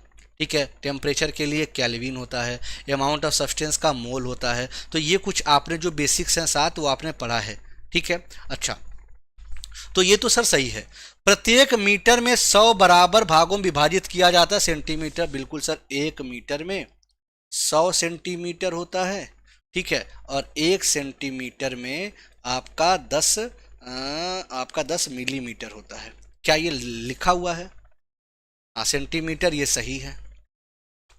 ठीक है, टेम्परेचर के लिए केल्विन होता है, अमाउंट ऑफ सब्सटेंस का मोल होता है। तो ये कुछ आपने जो बेसिक्स हैं 7 वो आपने पढ़ा है। ठीक है, अच्छा, तो ये तो सर सही है। प्रत्येक मीटर में 100 बराबर भागों में विभाजित किया जाता है सेंटीमीटर, बिल्कुल सर, 1 मीटर में 100 सेंटीमीटर होता है। ठीक है, और 1 सेंटीमीटर में आपका 10 मिलीमीटर होता है। क्या ये लिखा हुआ है? हाँ, सेंटीमीटर, ये सही है।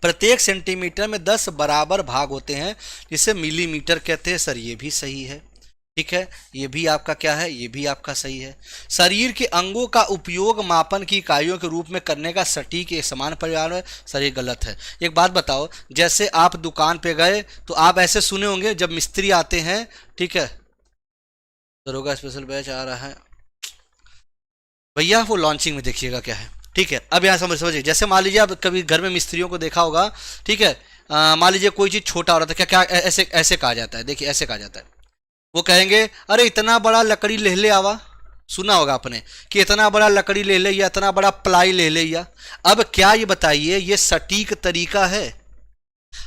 प्रत्येक सेंटीमीटर में 10 बराबर भाग होते हैं जिसे मिलीमीटर कहते हैं सर, ये भी सही है। ठीक है, ये भी आपका क्या है, ये भी आपका सही है। शरीर के अंगों का उपयोग मापन की इकाइयों के रूप में करने का सटीक एक समान परिमाण है सर, ये गलत है। एक बात बताओ, जैसे आप दुकान पे गए तो आप ऐसे सुने होंगे जब मिस्त्री आते हैं, ठीक है, दरोगा स्पेशल बैच आ रहा है भैया, वो लॉन्चिंग में देखिएगा क्या है। ठीक है, अब यहाँ समझिए, जैसे मान लीजिए आप कभी घर में मिस्त्रियों को देखा होगा, ठीक है, मान लीजिए कोई चीज़ छोटा हो रहा था, क्या क्या ऐसे ऐसे कहा जाता है, देखिए ऐसे कहा जाता है, वो कहेंगे अरे इतना बड़ा लकड़ी ले ले आवा, सुना होगा आपने कि इतना बड़ा लकड़ी ले ले या इतना बड़ा प्लाई ले ले या। अब क्या ये बताइए, ये सटीक तरीका है?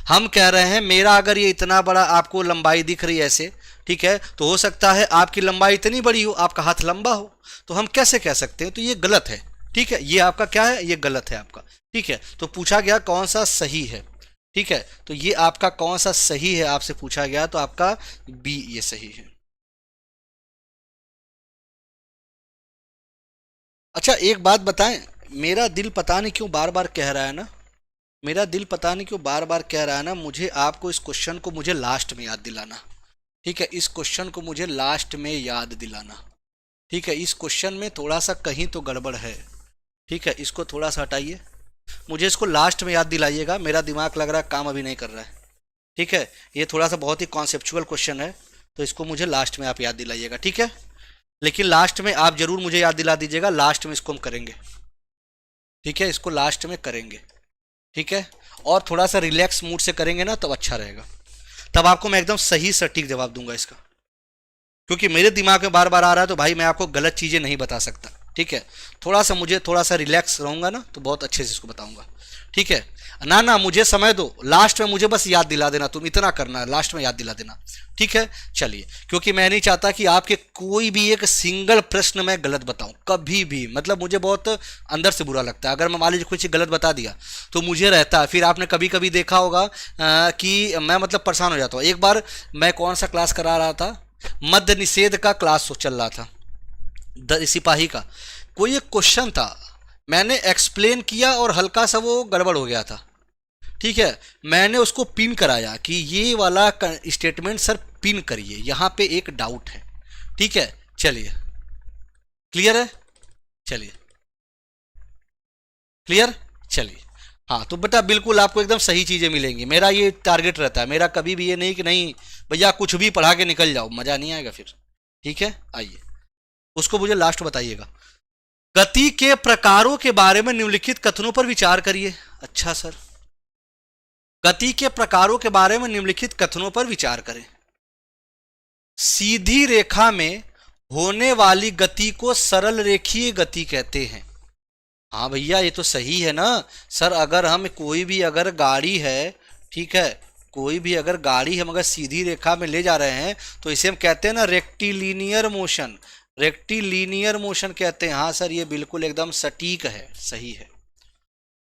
हम कह रहे हैं मेरा अगर ये इतना बड़ा आपको लंबाई दिख रही है ऐसे, ठीक है, तो हो सकता है आपकी लंबाई इतनी बड़ी हो, आपका हाथ लंबा हो, तो हम कैसे कह सकते हैं? तो ये गलत है। ठीक है, ये आपका क्या है, ये गलत है आपका। ठीक है, तो पूछा गया कौन सा सही है। ठीक है, तो ये आपका कौन सा सही है आपसे पूछा गया, तो आपका बी ये सही है। अच्छा, एक बात बताएं, मेरा दिल पता नहीं क्यों बार बार कह रहा है ना, मेरा दिल पता नहीं क्यों बार बार कह रहा है ना, मुझे आपको इस क्वेश्चन को मुझे लास्ट में याद दिलाना। ठीक है, इस क्वेश्चन को मुझे लास्ट में याद दिलाना। ठीक है, इस क्वेश्चन में थोड़ा सा कहीं तो गड़बड़ है। ठीक है, इसको थोड़ा सा हटाइए, मुझे इसको लास्ट में याद दिलाइएगा, मेरा दिमाग लग रहा है काम अभी नहीं कर रहा है। ठीक है, ये थोड़ा सा बहुत ही कॉन्सेप्चुअल क्वेश्चन है, तो इसको मुझे लास्ट में आप याद दिलाइएगा। ठीक है, लेकिन लास्ट में आप जरूर मुझे याद दिला दीजिएगा, लास्ट में इसको हम करेंगे। ठीक है, इसको लास्ट में करेंगे। ठीक है, और थोड़ा सा रिलैक्स मूड से करेंगे ना, तब अच्छा रहेगा, तब आपको मैं एकदम सही सटीक जवाब दूंगा इसका, क्योंकि मेरे दिमाग में बार बार आ रहा है, तो भाई मैं आपको गलत चीज़ें नहीं बता सकता। ठीक है, थोड़ा सा मुझे थोड़ा सा रिलैक्स रहूंगा ना, तो बहुत अच्छे से इसको बताऊंगा। ठीक है ना, ना मुझे समय दो, लास्ट में मुझे बस याद दिला देना, तुम इतना करना है, लास्ट में याद दिला देना। ठीक है, चलिए, क्योंकि मैं नहीं चाहता कि आपके कोई भी एक सिंगल प्रश्न मैं गलत बताऊं कभी भी, मतलब मुझे बहुत अंदर से बुरा लगता है अगर मैं मान लीजिए कुछ गलत बता दिया, तो मुझे रहता है फिर, आपने कभी कभी देखा होगा कि मैं मतलब परेशान हो जाता हूँ। एक बार मैं कौन सा क्लास करा रहा था, मद्य निषेध का क्लास चल रहा था, सिपाही का, कोई एक क्वेश्चन था, मैंने एक्सप्लेन किया और हल्का सा वो गड़बड़ हो गया था। ठीक है, मैंने उसको पिन कराया कि ये वाला स्टेटमेंट सर पिन करिए, यहाँ पे एक डाउट है। ठीक है, चलिए, क्लियर है, चलिए क्लियर, चलिए। हाँ, तो बेटा बिल्कुल आपको एकदम सही चीज़ें मिलेंगी, मेरा ये टारगेट रहता है, मेरा कभी भी ये नहीं कि नहीं भैया कुछ भी पढ़ा के निकल जाओ, मज़ा नहीं आएगा फिर। ठीक है, आइए, उसको मुझे लास्ट बताइएगा। गति के प्रकारों के बारे में निम्नलिखित कथनों पर विचार करिए। अच्छा सर, गति के प्रकारों के बारे में निम्नलिखित कथनों पर विचार करें। सीधी रेखा में होने वाली गति को सरल रेखीय गति कहते हैं। हाँ भैया, ये तो सही है ना सर, अगर हम कोई भी अगर गाड़ी है, ठीक है, कोई भी अगर गाड़ी हम अगर सीधी रेखा में ले जा रहे हैं, तो इसे हम कहते हैं ना रेक्टिलीनियर मोशन, रेक्टिलीनियर मोशन कहते हैं। हाँ सर, ये बिल्कुल एकदम सटीक है, सही है।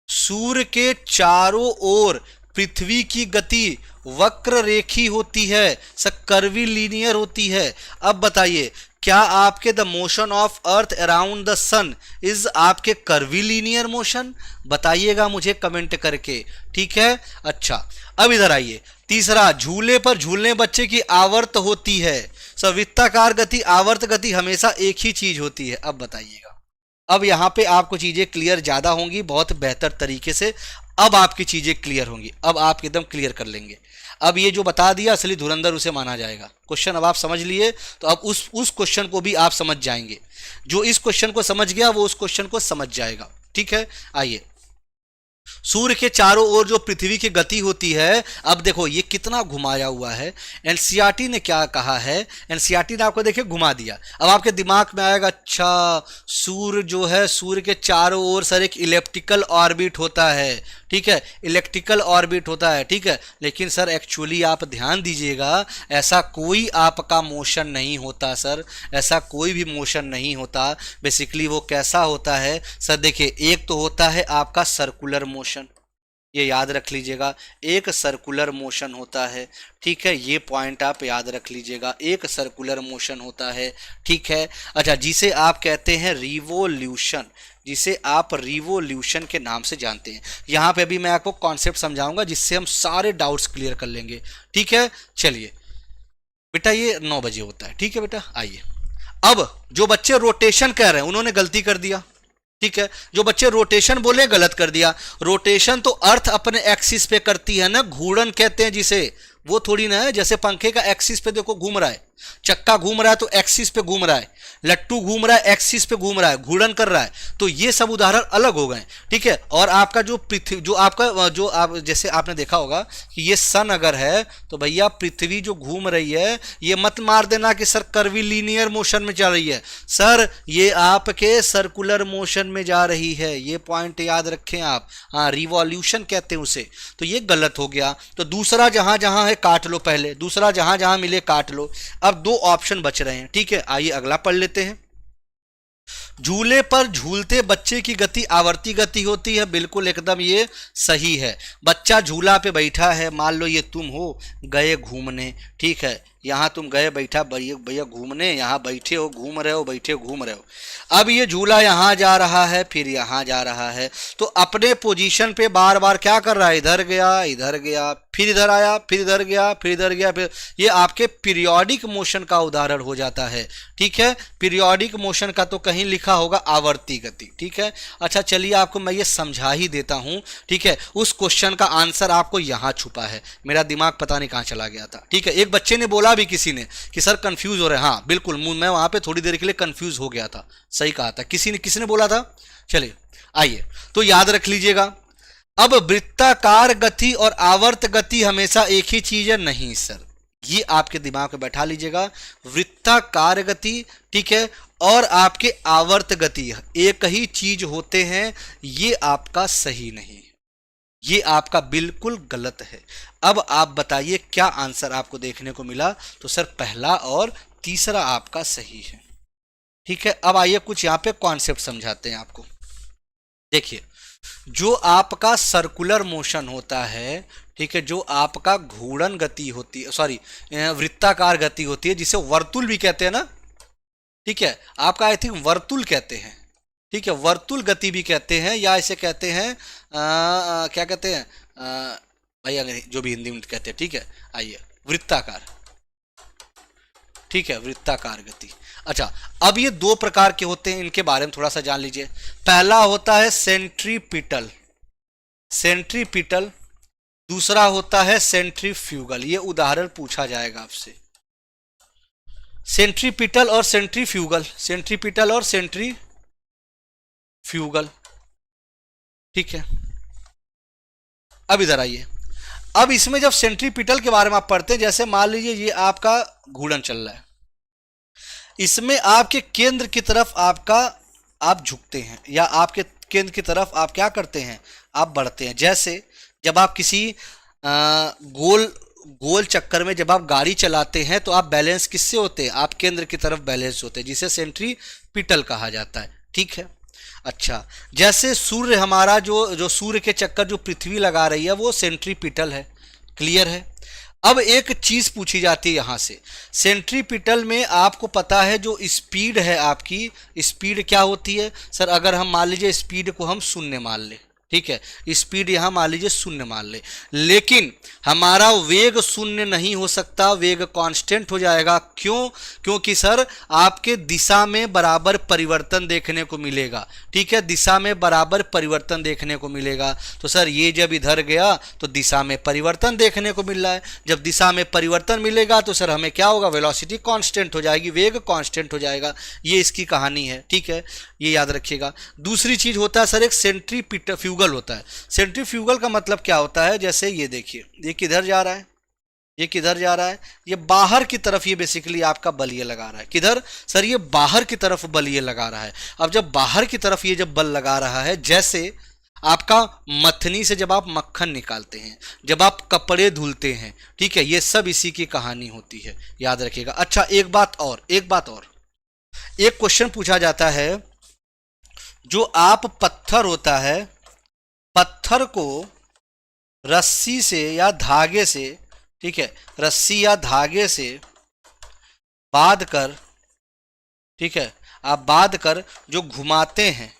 सूर्य के चारों ओर पृथ्वी की गति वक्र रेखी होती है सर, कर्वी लीनियर होती है। अब बताइए क्या आपके the motion of earth around the sun is आपके कर्वीलिनियर मोशन? बताइएगा मुझे कमेंट करके, ठीक है। अच्छा, अब इधर आइए, तीसरा, झूले पर झूलने बच्चे की आवर्त होती है। वृत्ताकार गति, आवर्त गति हमेशा एक ही चीज होती है। अब बताइएगा, अब यहां पे आपको चीजें क्लियर ज्यादा होंगी, बहुत बेहतर तरीके से अब आपकी चीजें क्लियर होंगी, अब आप एकदम क्लियर कर लेंगे। अब ये जो बता दिया असली धुरंधर उसे माना जाएगा। क्वेश्चन अब आप समझ लिए, तो अब उस क्वेश्चन को भी आप समझ जाएंगे। जो इस क्वेश्चन को समझ गया वो उस क्वेश्चन को समझ जाएगा, ठीक है। आइए, सूर्य के चारों ओर जो पृथ्वी की गति होती है, अब देखो ये कितना घुमाया हुआ है। एनसीईआरटी ने क्या कहा है, एनसीईआरटी ने आपको देखिए घुमा दिया। अब आपके दिमाग में आएगा, अच्छा सूर्य जो है, सूर्य के चारों ओर सर एक इलेप्टिकल ऑर्बिट होता है, ठीक है, इलेक्ट्रिकल ऑर्बिट होता है, ठीक है। लेकिन सर एक्चुअली आप ध्यान दीजिएगा, ऐसा कोई आपका मोशन नहीं होता सर, ऐसा कोई भी मोशन नहीं होता। बेसिकली वो कैसा होता है सर, देखिए एक तो होता है आपका सर्कुलर मोशन, ये याद रख लीजिएगा, एक सर्कुलर मोशन होता है, ठीक है, ये पॉइंट आप याद रख लीजिएगा, एक सर्कुलर मोशन होता है, ठीक है। अच्छा, जिसे आप कहते हैं रिवोल्यूशन, जिसे आप रिवोल्यूशन के नाम से जानते हैं। यहाँ पे भी मैं आपको कॉन्सेप्ट समझाऊंगा जिससे हम सारे डाउट्स क्लियर कर लेंगे, ठीक है। चलिए बेटा, ये 9 बजे होता है, ठीक है बेटा। आइए, अब जो बच्चे रोटेशन कह रहे हैं उन्होंने गलती कर दिया, ठीक है। जो बच्चे रोटेशन बोले गलत कर दिया। रोटेशन तो अर्थ अपने एक्सिस पे करती है ना, घूर्णन कहते हैं जिसे, वो थोड़ी ना है। जैसे पंखे का एक्सिस पे देखो घूम रहा है, चक्का घूम रहा है तो एक्सिस पे घूम रहा है, लट्टू घूम रहा है एक्सिस पे घूम रहा है, घूर्णन कर रहा है। तो ये सब उदाहरण अलग हो गए, ठीक है। और आपका जो पृथ्वी, जो आपका जो आप जैसे आपने देखा होगा कि ये सन अगर है तो भैया पृथ्वी जो घूम रही है, ये मत मार देना कि सर कर्वीलिनियर मोशन में चल रही है, सर ये आपके सर्कुलर मोशन में जा रही है, ये पॉइंट याद रखें आप। हाँ, रिवॉल्यूशन कहते हैं उसे। तो ये गलत हो गया। तो दूसरा जहां जहां है काट लो, पहले दूसरा जहां जहां मिले काट लो। अब 2 ऑप्शन बच रहे हैं, ठीक है। आइए अगला पढ़ लेते हैं। झूले पर झूलते बच्चे की गति आवर्ती गति होती है, बिल्कुल एकदम ये सही है। बच्चा झूला पे बैठा है, मान लो ये तुम हो, गए घूमने, ठीक है, यहाँ तुम गए बैठा भैया घूमने, यहाँ बैठे हो घूम रहे हो, बैठे घूम रहे हो। अब ये झूला यहाँ जा रहा है, फिर यहाँ जा रहा है, तो अपने पोजीशन पे बार बार क्या कर रहा है, इधर गया, फिर इधर आया, फिर इधर गया, फिर इधर गया, फिर ये आपके पीरियोडिक मोशन का उदाहरण हो जाता है, ठीक है। पीरियोडिक मोशन का तो कहीं लिखा होगा आवर्ती गति, ठीक है। अच्छा चलिए आपको मैं ये समझा ही देता हूँ, ठीक है। उस क्वेश्चन का आंसर आपको यहाँ छुपा है, मेरा दिमाग पता नहीं कहाँ चला गया था, ठीक है। एक बच्चे ने बोला भी किसी ने कि सर कंफ्यूज हो रहे हैं, हाँ बिल्कुल, मैं वहां पे थोड़ी देर के लिए कंफ्यूज हो गया था, सही कहा था, किसने बोला था। चलिए आइए, तो याद रख लीजिएगा। अब वृत्ताकार गति और आवर्त गति हमेशा एक ही चीज है, नहीं सर, ये आपके दिमाग में बैठा लीजिएगा। वृत्ताकार गति, ठीक है, और आपके आवर्त गति एक ही चीज होते हैं, ये आपका सही नहीं, ये आपका बिल्कुल गलत है। अब आप बताइए क्या आंसर आपको देखने को मिला। तो सर पहला और तीसरा आपका सही है, ठीक है। अब आइए कुछ यहाँ पे कॉन्सेप्ट समझाते हैं आपको। देखिए, जो आपका सर्कुलर मोशन होता है, ठीक है, जो आपका घूर्णन गति होती है, सॉरी वृत्ताकार गति होती है, जिसे वर्तुल भी कहते हैं ना, ठीक है, आपका आई थिंक वर्तुल कहते हैं, ठीक है, वर्तुल गति भी कहते हैं, या इसे कहते हैं क्या कहते हैं भैया, जो भी हिंदी में कहते हैं, ठीक है। आइए, वृत्ताकार, ठीक है, वृत्ताकार गति। अच्छा, अब ये 2 प्रकार के होते हैं, इनके बारे में थोड़ा सा जान लीजिए। पहला होता है सेंट्रीपिटल, दूसरा होता है सेंट्रीफ्यूगल। ये उदाहरण पूछा जाएगा आपसे, सेंट्रीपिटल और सेंट्रीफ्यूगल, ठीक है। अब इधर आइए, अब इसमें जब सेंट्रीपिटल के बारे में आप पढ़ते हैं, जैसे मान लीजिए ये आपका घूर्णन चल रहा है, इसमें आपके केंद्र की तरफ आप झुकते हैं, या आपके केंद्र की तरफ आप क्या करते हैं, आप बढ़ते हैं। जैसे जब आप किसी गोल चक्कर में जब आप गाड़ी चलाते हैं तो आप बैलेंस किससे होते हैं, आप केंद्र की तरफ बैलेंस होते हैं, जिसे सेंट्रीपिटल कहा जाता है, ठीक है। अच्छा, जैसे सूर्य हमारा जो सूर्य के चक्कर जो पृथ्वी लगा रही है वो सेंट्रीपिटल है, क्लियर है। अब एक चीज पूछी जाती है यहां से, सेंट्रीपिटल में आपको पता है जो स्पीड है आपकी, स्पीड क्या होती है सर? अगर हम मान लीजिए स्पीड को हम शून्य मान ले, ठीक है, स्पीड यहां मान लीजिए शून्य मान ले, लेकिन हमारा वेग शून्य नहीं हो सकता, वेग कांस्टेंट हो जाएगा। क्यों? क्योंकि सर आपके दिशा में बराबर परिवर्तन देखने को मिलेगा, ठीक है, दिशा में बराबर परिवर्तन देखने को मिलेगा। तो सर ये जब इधर गया तो दिशा में परिवर्तन देखने को मिल रहा है, जब दिशा में परिवर्तन मिलेगा तो सर हमें क्या होगा? वेलोसिटी कांस्टेंट हो जाएगी, वेग कांस्टेंट हो जाएगा। ये इसकी कहानी है, ठीक है, ये याद रखिएगा। दूसरी चीज होता है सर एक सेंट्रीफ्यूगल होता है। सेंट्रीफ्यूगल का मतलब क्या होता है? जैसे ये देखिए, ये किधर जा रहा है, ये किधर जा रहा है? ये बाहर की तरफ, ये बेसिकली आपका बल ये लगा रहा है। किधर सर? ये बाहर की तरफ बल ये लगा रहा है। अब जब बाहर की तरफ ये जब बल लगा रहा है, जैसे आपका मथनी से जब आप मक्खन निकालते हैं, जब आप कपड़े धुलते हैं, ठीक है, ये सब इसी की कहानी होती है, याद रखिएगा। अच्छा एक बात और, एक क्वेश्चन पूछा जाता है, जो आप पत्थर होता है, पत्थर को रस्सी से या धागे से, ठीक है, रस्सी या धागे से बांध कर, ठीक है, आप बांध कर जो घुमाते हैं,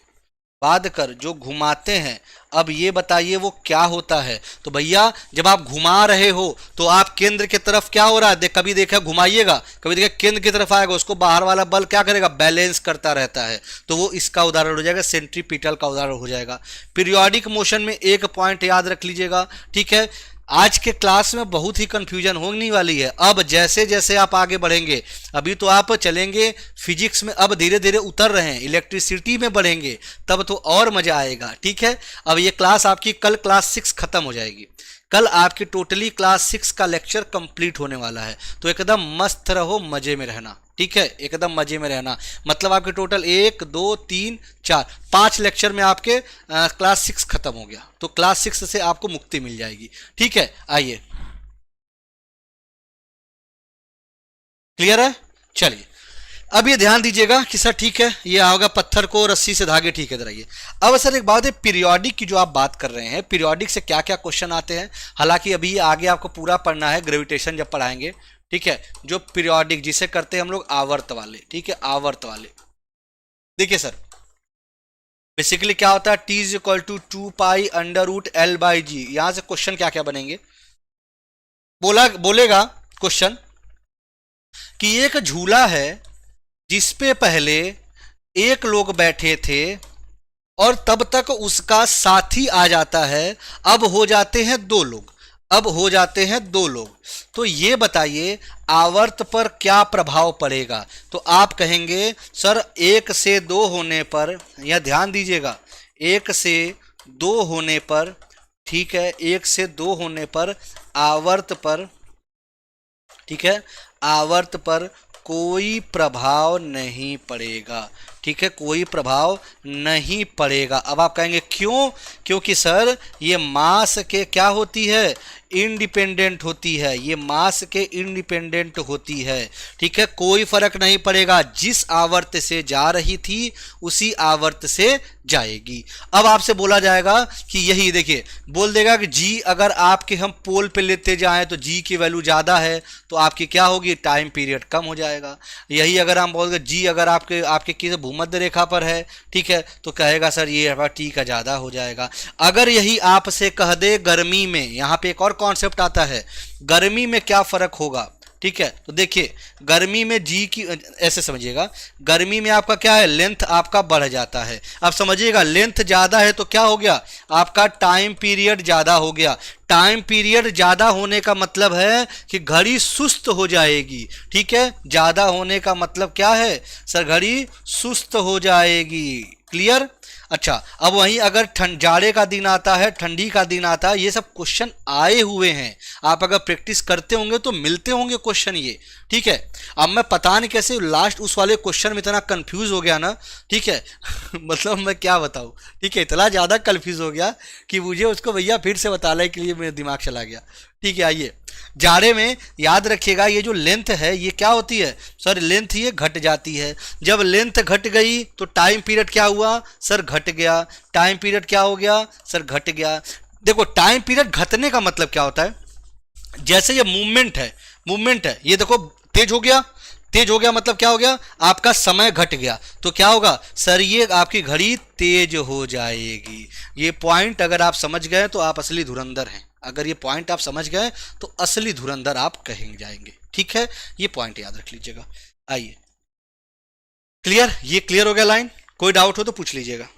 बांध कर जो घुमाते हैं, अब ये बताइए वो क्या होता है? तो भैया जब आप घुमा रहे हो तो आप केंद्र की तरफ क्या हो रहा है, कभी देखा घुमाइएगा, कभी देखा केंद्र की तरफ आएगा, उसको बाहर वाला बल क्या करेगा? बैलेंस करता रहता है। तो वो इसका उदाहरण हो जाएगा, सेंट्रीपिटल का उदाहरण हो जाएगा। पीरियोडिक मोशन में एक पॉइंट याद रख लीजिएगा, ठीक है, आज के क्लास में बहुत ही कंफ्यूजन होने वाली है। अब जैसे जैसे आप आगे बढ़ेंगे, अभी तो आप चलेंगे फिजिक्स में, अब धीरे धीरे उतर रहे हैं, इलेक्ट्रिसिटी में बढ़ेंगे, तब तो और मजा आएगा, ठीक है। अब ये क्लास आपकी कल क्लास 6 खत्म हो जाएगी, कल आपकी टोटली क्लास 6 का लेक्चर कंप्लीट होने वाला है। तो एकदम मस्त रहो, मजे में रहना, ठीक है, एकदम मजे में रहना। मतलब आपके टोटल 1 2 3 4 5 लेक्चर में आपके क्लास 6 खत्म हो गया, तो क्लास 6 से आपको मुक्ति मिल जाएगी, ठीक है। आइए, क्लियर है? चलिए अब ये ध्यान दीजिएगा कि सर ठीक है, ये आओगा पत्थर को रस्सी से धागे, ठीक है। इधर आइए। अब सर एक बात है, पीरियोडिक की जो आप बात कर रहे हैं, पीरियोडिक से क्या क्या क्वेश्चन आते हैं, हालांकि अभी आगे आपको पूरा पढ़ना है, ग्रेविटेशन जब पढ़ाएंगे, ठीक है। जो पीरियोडिक जिसे करते हैं हम लोग आवर्त वाले, ठीक है, आवर्त वाले। देखिए सर बेसिकली क्या होता है, T is equal to 2π√L/g। यहां से क्वेश्चन क्या क्या बनेंगे, बोलेगा क्वेश्चन कि एक झूला है जिस पे पहले एक लोग बैठे थे और तब तक उसका साथी आ जाता है, अब हो जाते हैं 2 लोग, अब हो जाते हैं 2 लोग। तो ये बताइए आवर्त पर क्या प्रभाव पड़ेगा? तो आप कहेंगे सर 1 से 2 होने पर, यह ध्यान दीजिएगा, 1 से 2 होने पर, ठीक है, 1 से 2 होने पर आवर्त पर, ठीक है, आवर्त पर कोई प्रभाव नहीं पड़ेगा, ठीक है, कोई प्रभाव नहीं पड़ेगा। अब आप कहेंगे क्यों? क्योंकि सर ये मास के क्या होती है, इंडिपेंडेंट होती है, ये मास के इंडिपेंडेंट होती है, ठीक है, कोई फर्क नहीं पड़ेगा, जिस आवर्त से जा रही थी उसी आवर्त से जाएगी। अब आपसे बोला जाएगा कि यही देखिए, बोल देगा कि जी अगर आपके हम पोल पे लेते जाएं तो जी की वैल्यू ज़्यादा है, तो आपकी क्या होगी, टाइम पीरियड कम हो जाएगा। यही अगर हम बोल जी अगर आपके किसी भूमध्य रेखा पर है, ठीक है, तो कहेगा सर ये टी का ज़्यादा हो जाएगा। अगर यही आपसे कह दे गर्मी में, यहाँ पे एक और कॉन्सेप्ट आता है, गर्मी में क्या फ़र्क होगा, ठीक है, तो देखिए गर्मी में जी की, ऐसे समझिएगा, गर्मी में आपका क्या है, लेंथ आपका बढ़ जाता है। अब समझिएगा लेंथ ज़्यादा है तो क्या हो गया, आपका टाइम पीरियड ज़्यादा हो गया। टाइम पीरियड ज़्यादा होने का मतलब है कि घड़ी सुस्त हो जाएगी, ठीक है, ज़्यादा होने का मतलब क्या है सर, घड़ी सुस्त हो जाएगी, क्लियर। अच्छा अब वहीं अगर जाड़े का दिन आता है, ठंडी का दिन आता है, ये सब क्वेश्चन आए हुए हैं, आप अगर प्रैक्टिस करते होंगे तो मिलते होंगे क्वेश्चन ये, ठीक है। अब मैं पता नहीं कैसे लास्ट उस वाले क्वेश्चन में इतना कंफ्यूज हो गया ना, ठीक है मतलब मैं क्या बताऊँ, ठीक है, इतना ज़्यादा कंफ्यूज हो गया कि मुझे उसको भैया फिर से बताने के लिए मेरा दिमाग चला गया, ठीक है। आइए, जाड़े में याद रखिएगा ये जो लेंथ है ये क्या होती है सर, लेंथ ये घट जाती है। जब लेंथ घट गई तो टाइम पीरियड क्या हुआ सर, घट गया। टाइम पीरियड क्या हो गया सर, घट गया। देखो टाइम पीरियड घटने का मतलब क्या होता है, जैसे ये मूवमेंट है, मूवमेंट है, ये देखो तेज हो गया, तेज हो गया मतलब क्या हो गया, आपका समय घट गया, तो क्या होगा सर, ये आपकी घड़ी तेज हो जाएगी। ये पॉइंट अगर आप समझ गए तो आप असली धुरंधर हैं, अगर ये पॉइंट आप समझ गए तो असली धुरंधर आप कहेंगे जाएंगे, ठीक है, ये पॉइंट याद रख लीजिएगा। आइए, क्लियर, ये क्लियर हो गया लाइन, कोई डाउट हो तो पूछ लीजिएगा।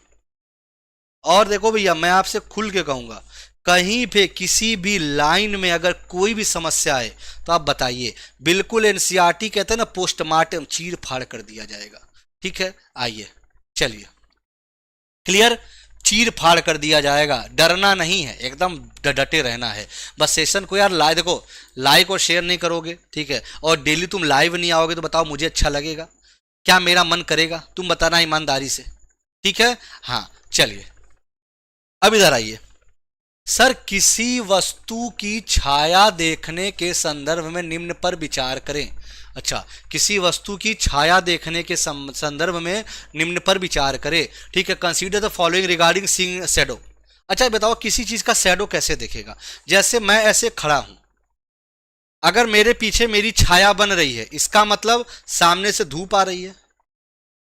और देखो भैया मैं आपसे खुल के कहूंगा, कहीं पे किसी भी लाइन में अगर कोई भी समस्या है तो आप बताइए, बिल्कुल एनसीईआरटी कहते हैं ना, पोस्टमार्टम चीर फाड़ कर दिया जाएगा, ठीक है। आइए चलिए, क्लियर, चीर फाड़ कर दिया जाएगा, डरना नहीं है, एकदम डटे रहना है। बस सेशन को यार देखो लाइक और शेयर नहीं करोगे, ठीक है, और डेली तुम लाइव नहीं आओगे तो बताओ मुझे अच्छा लगेगा क्या, मेरा मन करेगा, तुम बताना ईमानदारी से, ठीक है। हाँ चलिए, अब इधर आइए। सर किसी वस्तु की छाया देखने के संदर्भ में निम्न पर विचार करें। अच्छा, किसी वस्तु की छाया देखने के संदर्भ में निम्न पर विचार करें, ठीक है। Consider the following regarding seeing shadow. अच्छा बताओ किसी चीज का शैडो कैसे देखेगा, जैसे मैं ऐसे खड़ा हूं, अगर मेरे पीछे मेरी छाया बन रही है, इसका मतलब सामने से धूप आ रही है,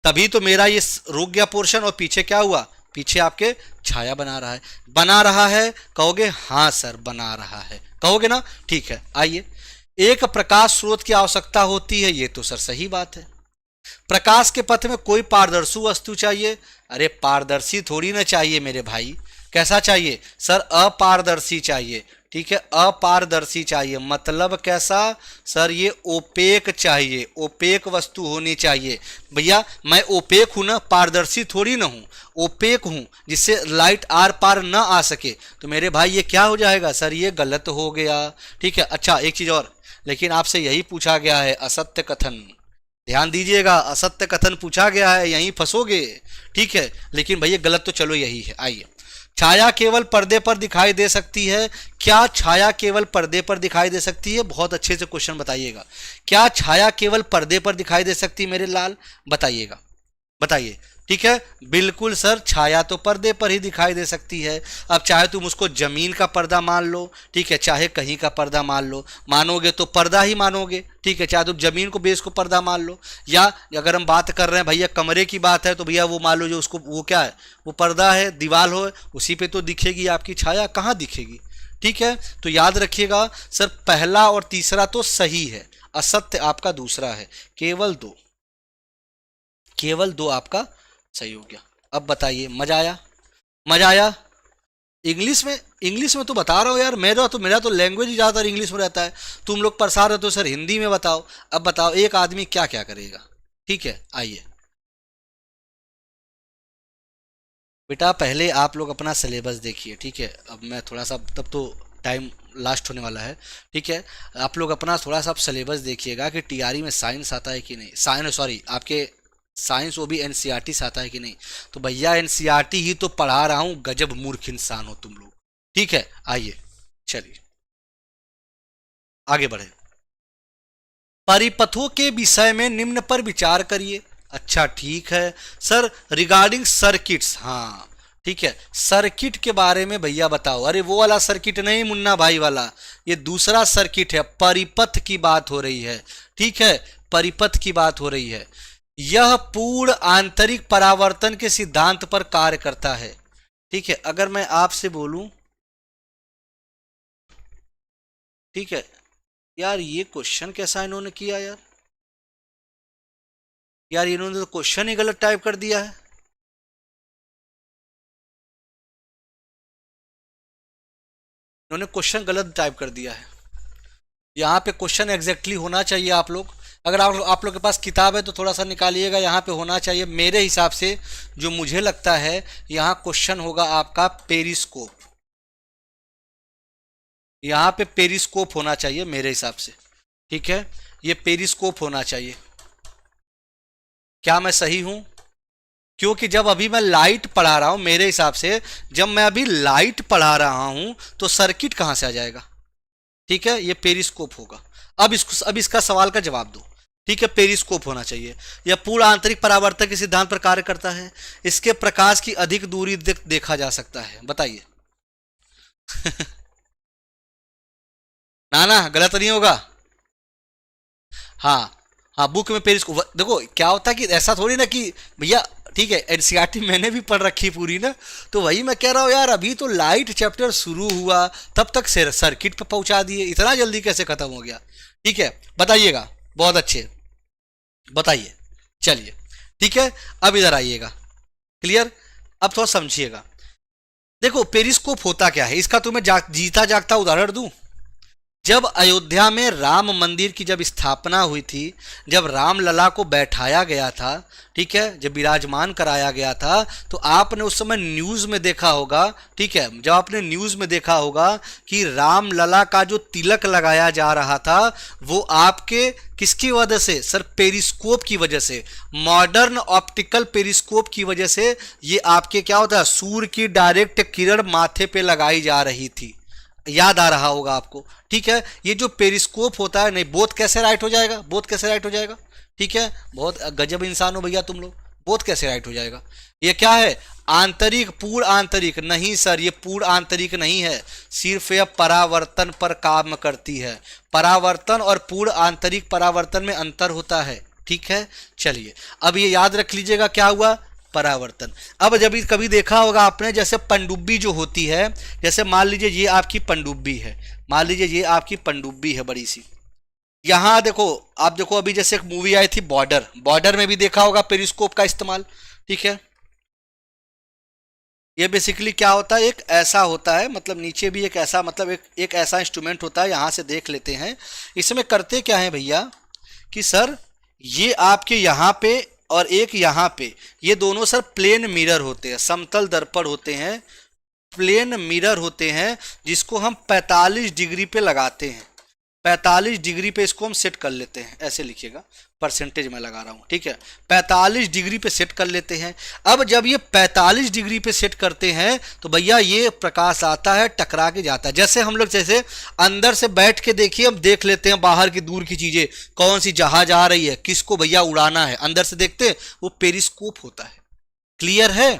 तभी तो मेरा ये रुक गया पोर्शन, और पीछे क्या हुआ, पीछे आपके छाया बना रहा है, बना रहा है, कहोगे हाँ सर बना रहा है, कहोगे ना, ठीक है। आइए, एक प्रकाश स्रोत की आवश्यकता होती है, ये तो सर सही बात है। प्रकाश के पथ में कोई पारदर्शी वस्तु चाहिए, अरे पारदर्शी थोड़ी ना चाहिए मेरे भाई, कैसा चाहिए सर, अपारदर्शी चाहिए, ठीक है, अपारदर्शी चाहिए, मतलब कैसा सर, ये ओपेक चाहिए, ओपेक वस्तु होनी चाहिए। भैया मैं ओपेक हूं ना, पारदर्शी थोड़ी ना हूं, ओपेक हूं, जिससे लाइट आर पार ना आ सके, तो मेरे भाई ये क्या हो जाएगा सर, ये गलत हो गया, ठीक है। अच्छा एक चीज और, लेकिन आपसे यही पूछा गया है, असत्य कथन, ध्यान दीजिएगा, असत्य कथन पूछा गया है, यहीं फंसोगे, ठीक है। लेकिन भैया गलत तो चलो यही है। आइए, छाया केवल पर्दे पर दिखाई दे सकती है, क्या छाया केवल पर्दे पर दिखाई दे सकती है, बहुत अच्छे से क्वेश्चन बताइएगा, क्या छाया केवल पर्दे पर दिखाई दे सकती है मेरे लाल, बताइएगा, बताइए, ठीक है। बिल्कुल सर, छाया तो पर्दे पर ही दिखाई दे सकती है। अब चाहे तुम उसको जमीन का पर्दा मान लो, ठीक है, चाहे कहीं का पर्दा मान लो, मानोगे तो पर्दा ही मानोगे, ठीक है, चाहे तुम जमीन को बेस को पर्दा मान लो, या अगर हम बात कर रहे हैं भैया कमरे की बात है, तो भैया वो मान लो जो उसको वो क्या है, वो पर्दा है, दीवार हो, उसी पे तो दिखेगी आपकी छाया, कहाँ दिखेगी, ठीक है। तो याद रखिएगा सर, पहला और तीसरा तो सही है, असत्य आपका दूसरा है, केवल दो, केवल दो आपका सही हो गया। अब बताइए, मजा आया, मजा आया। इंग्लिश में, इंग्लिश में तो बता रहा हूँ यार, मेरा तो लैंग्वेज ही ज़्यादातर इंग्लिश में रहता है, तुम लोग परेशान रहते हो सर हिंदी में बताओ। अब बताओ एक आदमी क्या क्या करेगा, ठीक है। आइए बेटा, पहले आप लोग अपना सिलेबस देखिए, ठीक है, अब मैं थोड़ा सा, तब तो टाइम लास्ट होने वाला है, ठीक है। आप लोग अपना थोड़ा सा सिलेबस देखिएगा कि टीआरई में साइंस आता है कि नहीं, साइंस सॉरी आपके साइंस, वो भी एनसीईआरटी से आता है कि नहीं, तो भैया एनसीईआरटी ही तो पढ़ा रहा हूँ, गजब मूर्ख इंसान हो तुम लोग, ठीक है। आइए चलिए आगे बढ़े, परिपथों के विषय में निम्न पर विचार करिए। अच्छा ठीक है सर, रिगार्डिंग सर्किट्स, हाँ ठीक है, सर्किट के बारे में भैया बताओ। अरे वो वाला सर्किट नहीं मुन्ना भाई वाला, ये दूसरा सर्किट है, परिपथ की बात हो रही है, ठीक है, परिपथ की बात हो रही है। यह पूर्ण आंतरिक परावर्तन के सिद्धांत पर कार्य करता है, ठीक है। अगर मैं आपसे बोलूं, ठीक है, यार ये क्वेश्चन कैसा इन्होंने किया यार, यार इन्होंने तो क्वेश्चन ही गलत टाइप कर दिया है, इन्होंने क्वेश्चन गलत टाइप कर दिया है। यहाँ पे क्वेश्चन एग्जैक्टली होना चाहिए, आप लोग अगर आप लोग के पास किताब है तो थोड़ा सा निकालिएगा, यहाँ पे होना चाहिए मेरे हिसाब से, जो मुझे लगता है यहाँ क्वेश्चन होगा आपका पेरिस्कोप, यहाँ पे पेरिस्कोप होना चाहिए मेरे हिसाब से, ठीक है, ये पेरिस्कोप होना चाहिए। क्या मैं सही हूं? क्योंकि जब अभी मैं लाइट पढ़ा रहा हूं, मेरे हिसाब से जब मैं अभी लाइट पढ़ा रहा हूं तो सर्किट कहां से आ जाएगा, ठीक है, ये पेरिस्कोप होगा। अब इसका सवाल का जवाब दो, ठीक है, पेरिस्कोप होना चाहिए। यह पूर्ण आंतरिक परावर्तक के सिद्धांत पर कार्य करता है, इसके प्रकाश की अधिक दूरी देखा जा सकता है, बताइए। ना ना, गलत नहीं होगा। हाँ हाँ, बुक में पेरिस्कोप देखो क्या होता है कि ऐसा थोड़ी ना कि भैया ठीक है एनसीईआरटी मैंने भी पढ़ रखी पूरी ना, तो वही मैं कह रहा हूँ यार, अभी तो लाइट चैप्टर शुरू हुआ तब तक सर्किट पे पहुंचा दिए, इतना जल्दी कैसे खत्म हो गया। ठीक है बताइएगा, बहुत अच्छे बताइए। चलिए ठीक है, अब इधर आइएगा, क्लियर। अब थोड़ा समझिएगा, देखो पेरिस्कोप होता क्या है, इसका तुम्हें जीता जागता उदाहरण दूं। जब अयोध्या में राम मंदिर की जब स्थापना हुई थी, जब राम लला को बैठाया गया था, ठीक है, जब विराजमान कराया गया था, तो आपने उस समय न्यूज में देखा होगा, ठीक है, जब आपने न्यूज में देखा होगा कि राम लला का जो तिलक लगाया जा रहा था वो आपके किसकी वजह से, सर पेरिस्कोप की वजह से, मॉडर्न ऑप्टिकल पेरिस्कोप की वजह से। ये आपके क्या होता है, सूर्य की डायरेक्ट किरण माथे पे लगाई जा रही थी, याद आ रहा होगा आपको। ठीक है, ये जो पेरिस्कोप होता है, नहीं बोथ कैसे राइट हो जाएगा, बोथ कैसे राइट हो जाएगा, ठीक है, बहुत गजब इंसान हो भैया तुम लोग, बोथ कैसे राइट हो जाएगा। ये क्या है, आंतरिक पूर्ण आंतरिक, नहीं सर ये पूर्ण आंतरिक नहीं है, सिर्फ यह परावर्तन पर काम करती है। परावर्तन और पूर्ण आंतरिक परावर्तन में अंतर होता है, ठीक है। चलिए अब ये याद रख लीजिएगा क्या हुआ, परावर्तन। अब जब कभी देखा होगा आपने, जैसे पनडुब्बी जो होती है, जैसे मान लीजिए ये आपकी पनडुब्बी है, मान लीजिए ये आपकी पनडुब्बी है बड़ी सी, यहां देखो आप देखो, अभी जैसे एक मूवी आई थी बॉर्डर, बॉर्डर में भी देखा होगा पेरिस्कोप का इस्तेमाल, ठीक है। ये बेसिकली क्या होता है, एक ऐसा होता है, मतलब नीचे भी एक ऐसा, मतलब एक ऐसा इंस्ट्रूमेंट होता है, यहां से देख लेते हैं। इसमें करते क्या है भैया कि सर ये आपके यहाँ पे और एक यहाँ पे, ये दोनों सर प्लेन मिरर होते हैं, समतल दर्पण होते हैं, प्लेन मिरर होते हैं, जिसको हम 45 डिग्री पे लगाते हैं, 45 डिग्री पे इसको हम सेट कर लेते हैं, ऐसे लिखिएगा, परसेंटेज में लगा रहा हूं, ठीक है, 45 डिग्री पे सेट कर लेते हैं। अब जब ये 45 डिग्री पे सेट करते हैं तो भैया ये प्रकाश आता है, टकरा के जाता है। जैसे हम लोग जैसे अंदर से बैठ के देखिए, हम देख लेते हैं बाहर की दूर की चीजें, कौन सी जहाज आ रही है, किसको भैया उड़ाना है, अंदर से देखते हैं, वो पेरिस्कोप होता है, क्लियर है।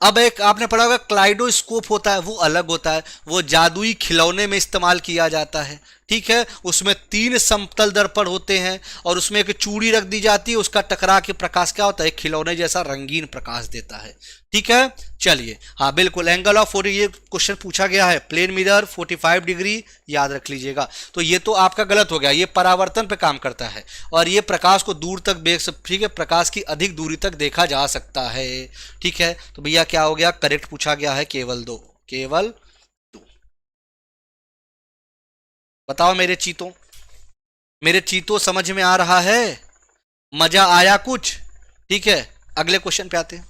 अब एक आपने पढ़ा होगा क्लाइडोस्कोप होता है, वो अलग होता है, वो जादुई खिलौने में इस्तेमाल किया जाता है, ठीक है। उसमें 3 समतल दर्पण होते हैं और उसमें एक चूड़ी रख दी जाती है, उसका टकरा के प्रकाश क्या होता है, खिलौने जैसा रंगीन प्रकाश देता है, ठीक है। चलिए हाँ बिल्कुल, एंगल ऑफ 40, ये क्वेश्चन पूछा गया है, प्लेन मिरर 45 डिग्री, याद रख लीजिएगा। तो ये तो आपका गलत हो गया, ये परावर्तन पे काम करता है और ये प्रकाश को दूर तक देख, ठीक है, प्रकाश की अधिक दूरी तक देखा जा सकता है, ठीक है। तो भैया क्या हो गया, करेक्ट पूछा गया है केवल 2, केवल 2। बताओ मेरे चीतों, मेरे चीतों समझ में आ रहा है, मजा आया कुछ, ठीक है। अगले क्वेश्चन पे आते हैं,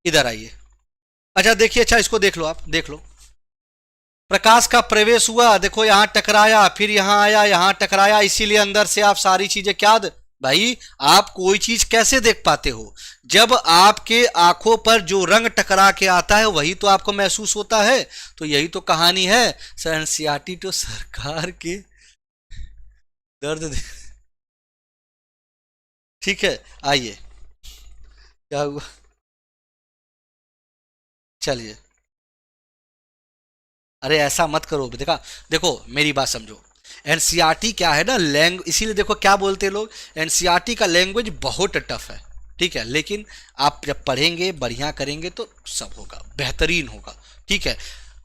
इधर आइए। अच्छा देखिए, अच्छा इसको देख लो, आप देख लो, प्रकाश का प्रवेश हुआ, देखो यहां टकराया, फिर यहां आया, यहां टकराया, इसीलिए अंदर से आप सारी चीजें क्या भाई, आप कोई चीज कैसे देख पाते हो, जब आपके आंखों पर जो रंग टकरा के आता है वही तो आपको महसूस होता है। तो यही तो कहानी है, एनसीईआरटी तो सरकार के दर्द ठीक है। आइए क्या हुआ, चलिए, अरे ऐसा मत करो, देखा देखो मेरी बात समझो, एनसीईआरटी क्या है ना इसीलिए देखो क्या बोलते हैं लोग, एनसीईआरटी का लैंग्वेज बहुत टफ है, ठीक है, लेकिन आप जब पढ़ेंगे बढ़िया करेंगे तो सब होगा, बेहतरीन होगा, ठीक है।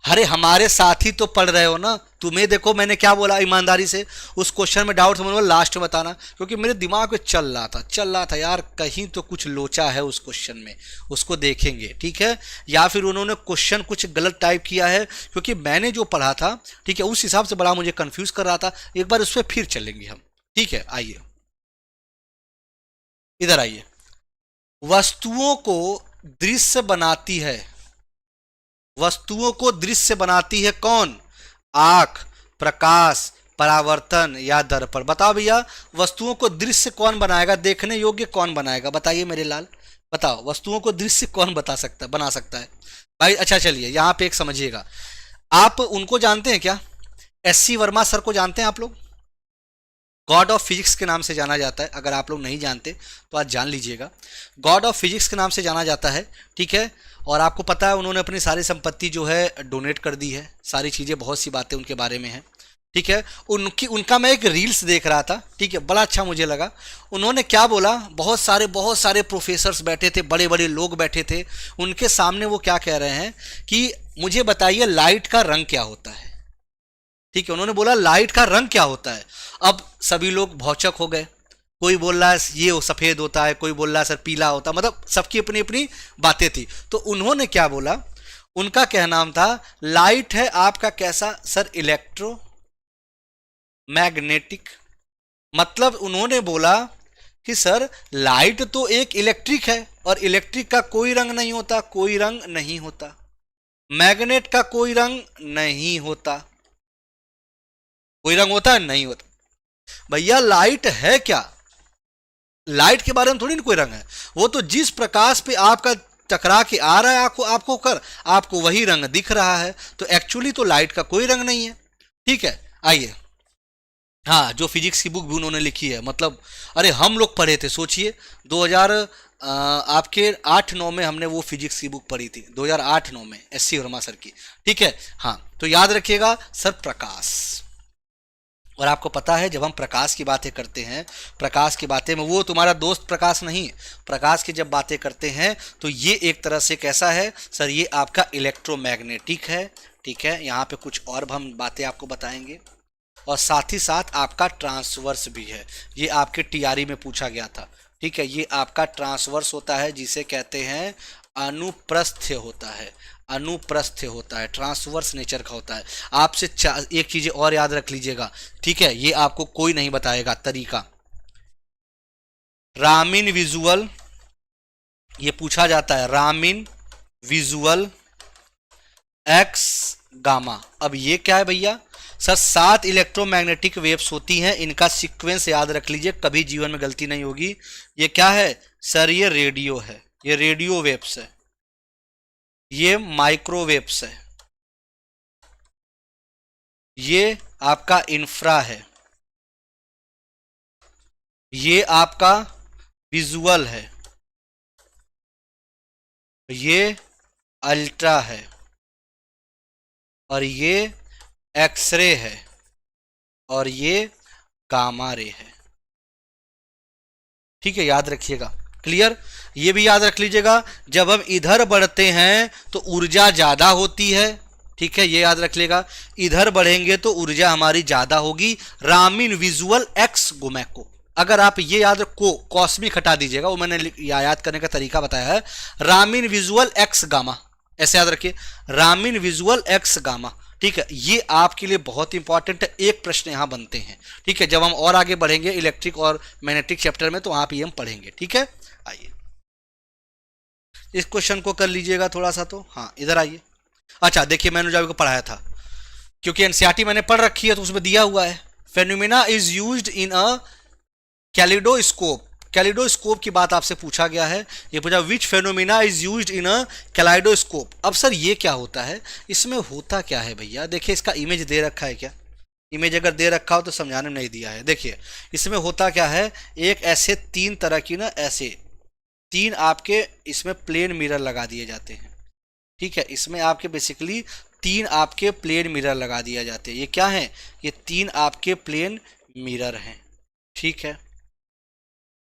अरे हमारे साथ ही तो पढ़ रहे हो ना, तुम्हें देखो मैंने क्या बोला ईमानदारी से, उस क्वेश्चन में डाउट समझ लो लास्ट में बताना, क्योंकि मेरे दिमाग में चल रहा था यार, कहीं तो कुछ लोचा है उस क्वेश्चन में, उसको देखेंगे, ठीक है। या फिर उन्होंने क्वेश्चन कुछ गलत टाइप किया है, क्योंकि मैंने जो पढ़ा था, ठीक है, उस हिसाब से बड़ा मुझे कंफ्यूज कर रहा था। एक बार उस पर फिर चलेंगे हम, ठीक है। आइए इधर आइए, वस्तुओं को दृश्य बनाती है, वस्तुओं को दृश्य बनाती है कौन, आंख, प्रकाश, परावर्तन या दर्पण। बताओ भैया वस्तुओं को दृश्य कौन बनाएगा, देखने योग्य कौन बनाएगा, बताइए मेरे लाल, बताओ वस्तुओं को दृश्य कौन बना सकता है भाई। अच्छा चलिए यहाँ पे एक समझिएगा, आप उनको जानते हैं क्या, एससी वर्मा सर को जानते हैं आप लोग, गॉड ऑफ फिजिक्स के नाम से जाना जाता है, अगर आप लोग नहीं जानते तो आज जान लीजिएगा, गॉड ऑफ फिजिक्स के नाम से जाना जाता है, ठीक है। और आपको पता है उन्होंने अपनी सारी संपत्ति जो है डोनेट कर दी है, सारी चीज़ें बहुत सी बातें उनके बारे में हैं, ठीक है, उनका मैं एक रील्स देख रहा था, ठीक है, बड़ा अच्छा मुझे लगा। उन्होंने क्या बोला, बहुत सारे प्रोफेसर्स बैठे थे, बड़े बड़े लोग बैठे थे, उनके सामने वो क्या कह रहे हैं कि मुझे बताइए लाइट का रंग क्या होता है। ठीक है, उन्होंने बोला लाइट का रंग क्या होता है। अब सभी लोग भौचक हो गए, कोई बोल रहा है ये सफेद होता है, कोई बोल रहा है सर पीला होता है, मतलब सबकी अपनी अपनी बातें थी। तो उन्होंने क्या बोला, उनका कहना था लाइट है आपका कैसा सर, इलेक्ट्रो मैग्नेटिक। मतलब उन्होंने बोला कि सर लाइट तो एक इलेक्ट्रिक है और इलेक्ट्रिक का कोई रंग नहीं होता, कोई रंग नहीं होता। मैग्नेट का कोई रंग नहीं होता, कोई रंग होता है नहीं होता। भैया लाइट है क्या, लाइट के बारे में थोड़ी ना कोई रंग है, वो तो जिस प्रकाश पे आपका टकरा के आ रहा है आपको कर आपको वही रंग दिख रहा है। तो एक्चुअली तो लाइट का कोई रंग नहीं है। ठीक है, आइए, हाँ, जो फिजिक्स की बुक भी उन्होंने लिखी है, मतलब अरे हम लोग पढ़े थे, सोचिए 2000 आपके 8-9 में हमने वो फिजिक्स की बुक पढ़ी थी, 2008-9 में एस.सी. वर्मा सर की। ठीक है, हाँ, तो याद रखिएगा सर प्रकाश। और आपको पता है जब हम प्रकाश की बातें करते हैं, प्रकाश की बातें में वो तुम्हारा दोस्त प्रकाश नहीं, प्रकाश की जब बातें करते हैं तो ये एक तरह से कैसा है सर, ये आपका इलेक्ट्रोमैग्नेटिक है। ठीक है, यहाँ पे कुछ और हम बातें आपको बताएंगे, और साथ ही साथ आपका ट्रांसवर्स भी है। ये आपके टीआरई में पूछा गया था। ठीक है, ये आपका ट्रांसवर्स होता है, जिसे कहते हैं अनुप्रस्थ होता है, अनुप्रस्थ होता है, ट्रांसवर्स नेचर का होता है। आपसे एक चीज और याद रख लीजिएगा, ठीक है, ये आपको कोई नहीं बताएगा तरीका। रामिन विजुअल, ये पूछा जाता है, रामिन विजुअल एक्स गामा। अब ये क्या है भैया सर, 7 इलेक्ट्रोमैग्नेटिक वेव्स होती हैं, इनका सीक्वेंस याद रख लीजिए, कभी जीवन में गलती नहीं होगी। ये क्या है सर, ये रेडियो है, ये रेडियो वेव्स है, ये माइक्रोवेव्स है, ये आपका इंफ्रा है, ये आपका विजुअल है, ये अल्ट्रा है, और ये एक्सरे है, और ये गामा रे है। ठीक है, याद रखिएगा, क्लियर। ये भी याद रख लीजिएगा, जब हम इधर बढ़ते हैं तो ऊर्जा ज्यादा होती है। ठीक है, ये याद रख लेगा, इधर बढ़ेंगे तो ऊर्जा हमारी ज्यादा होगी। रामिन विजुअल एक्स गुमैको, अगर आप ये याद रखो, कॉस्मिक हटा दीजिएगा, वो मैंने याद करने का तरीका बताया है। रामिन विजुअल एक्स गामा, ऐसे याद रखिए, रामिन विजुअल एक्स गामा। ठीक है, ये आपके लिए बहुत इंपॉर्टेंट है, एक प्रश्न यहां बनते हैं। ठीक है, जब हम और आगे बढ़ेंगे इलेक्ट्रिक और मैग्नेटिक चैप्टर में, तो वहां पे हम पढ़ेंगे। ठीक है, आइए इस क्वेश्चन को कर लीजिएगा थोड़ा सा, तो हाँ इधर आइए। अच्छा देखिए, मैंने जो आपको पढ़ाया था, क्योंकि एनसीईआरटी मैंने पढ़ रखी है तो उसमें दिया हुआ है, phenomena is used in a kaleidoscope. Kaleidoscope की बात आपसे पूछा गया है, ये पूछा विच phenomena is used in a kaleidoscope. अब सर ये क्या होता है, इसमें होता क्या है भैया, देखिए इसका इमेज दे रखा है क्या, इमेज अगर दे रखा हो तो समझाने में नहीं दिया है। देखिए इसमें होता क्या है, एक ऐसे 3 तरह की ना, ऐसे 3 आपके इसमें प्लेन मिरर लगा दिए जाते हैं। ठीक है, इसमें आपके बेसिकली 3 आपके प्लेन मिरर लगा दिया जाते हैं। ये क्या है, ये 3 आपके प्लेन मिरर हैं। ठीक है,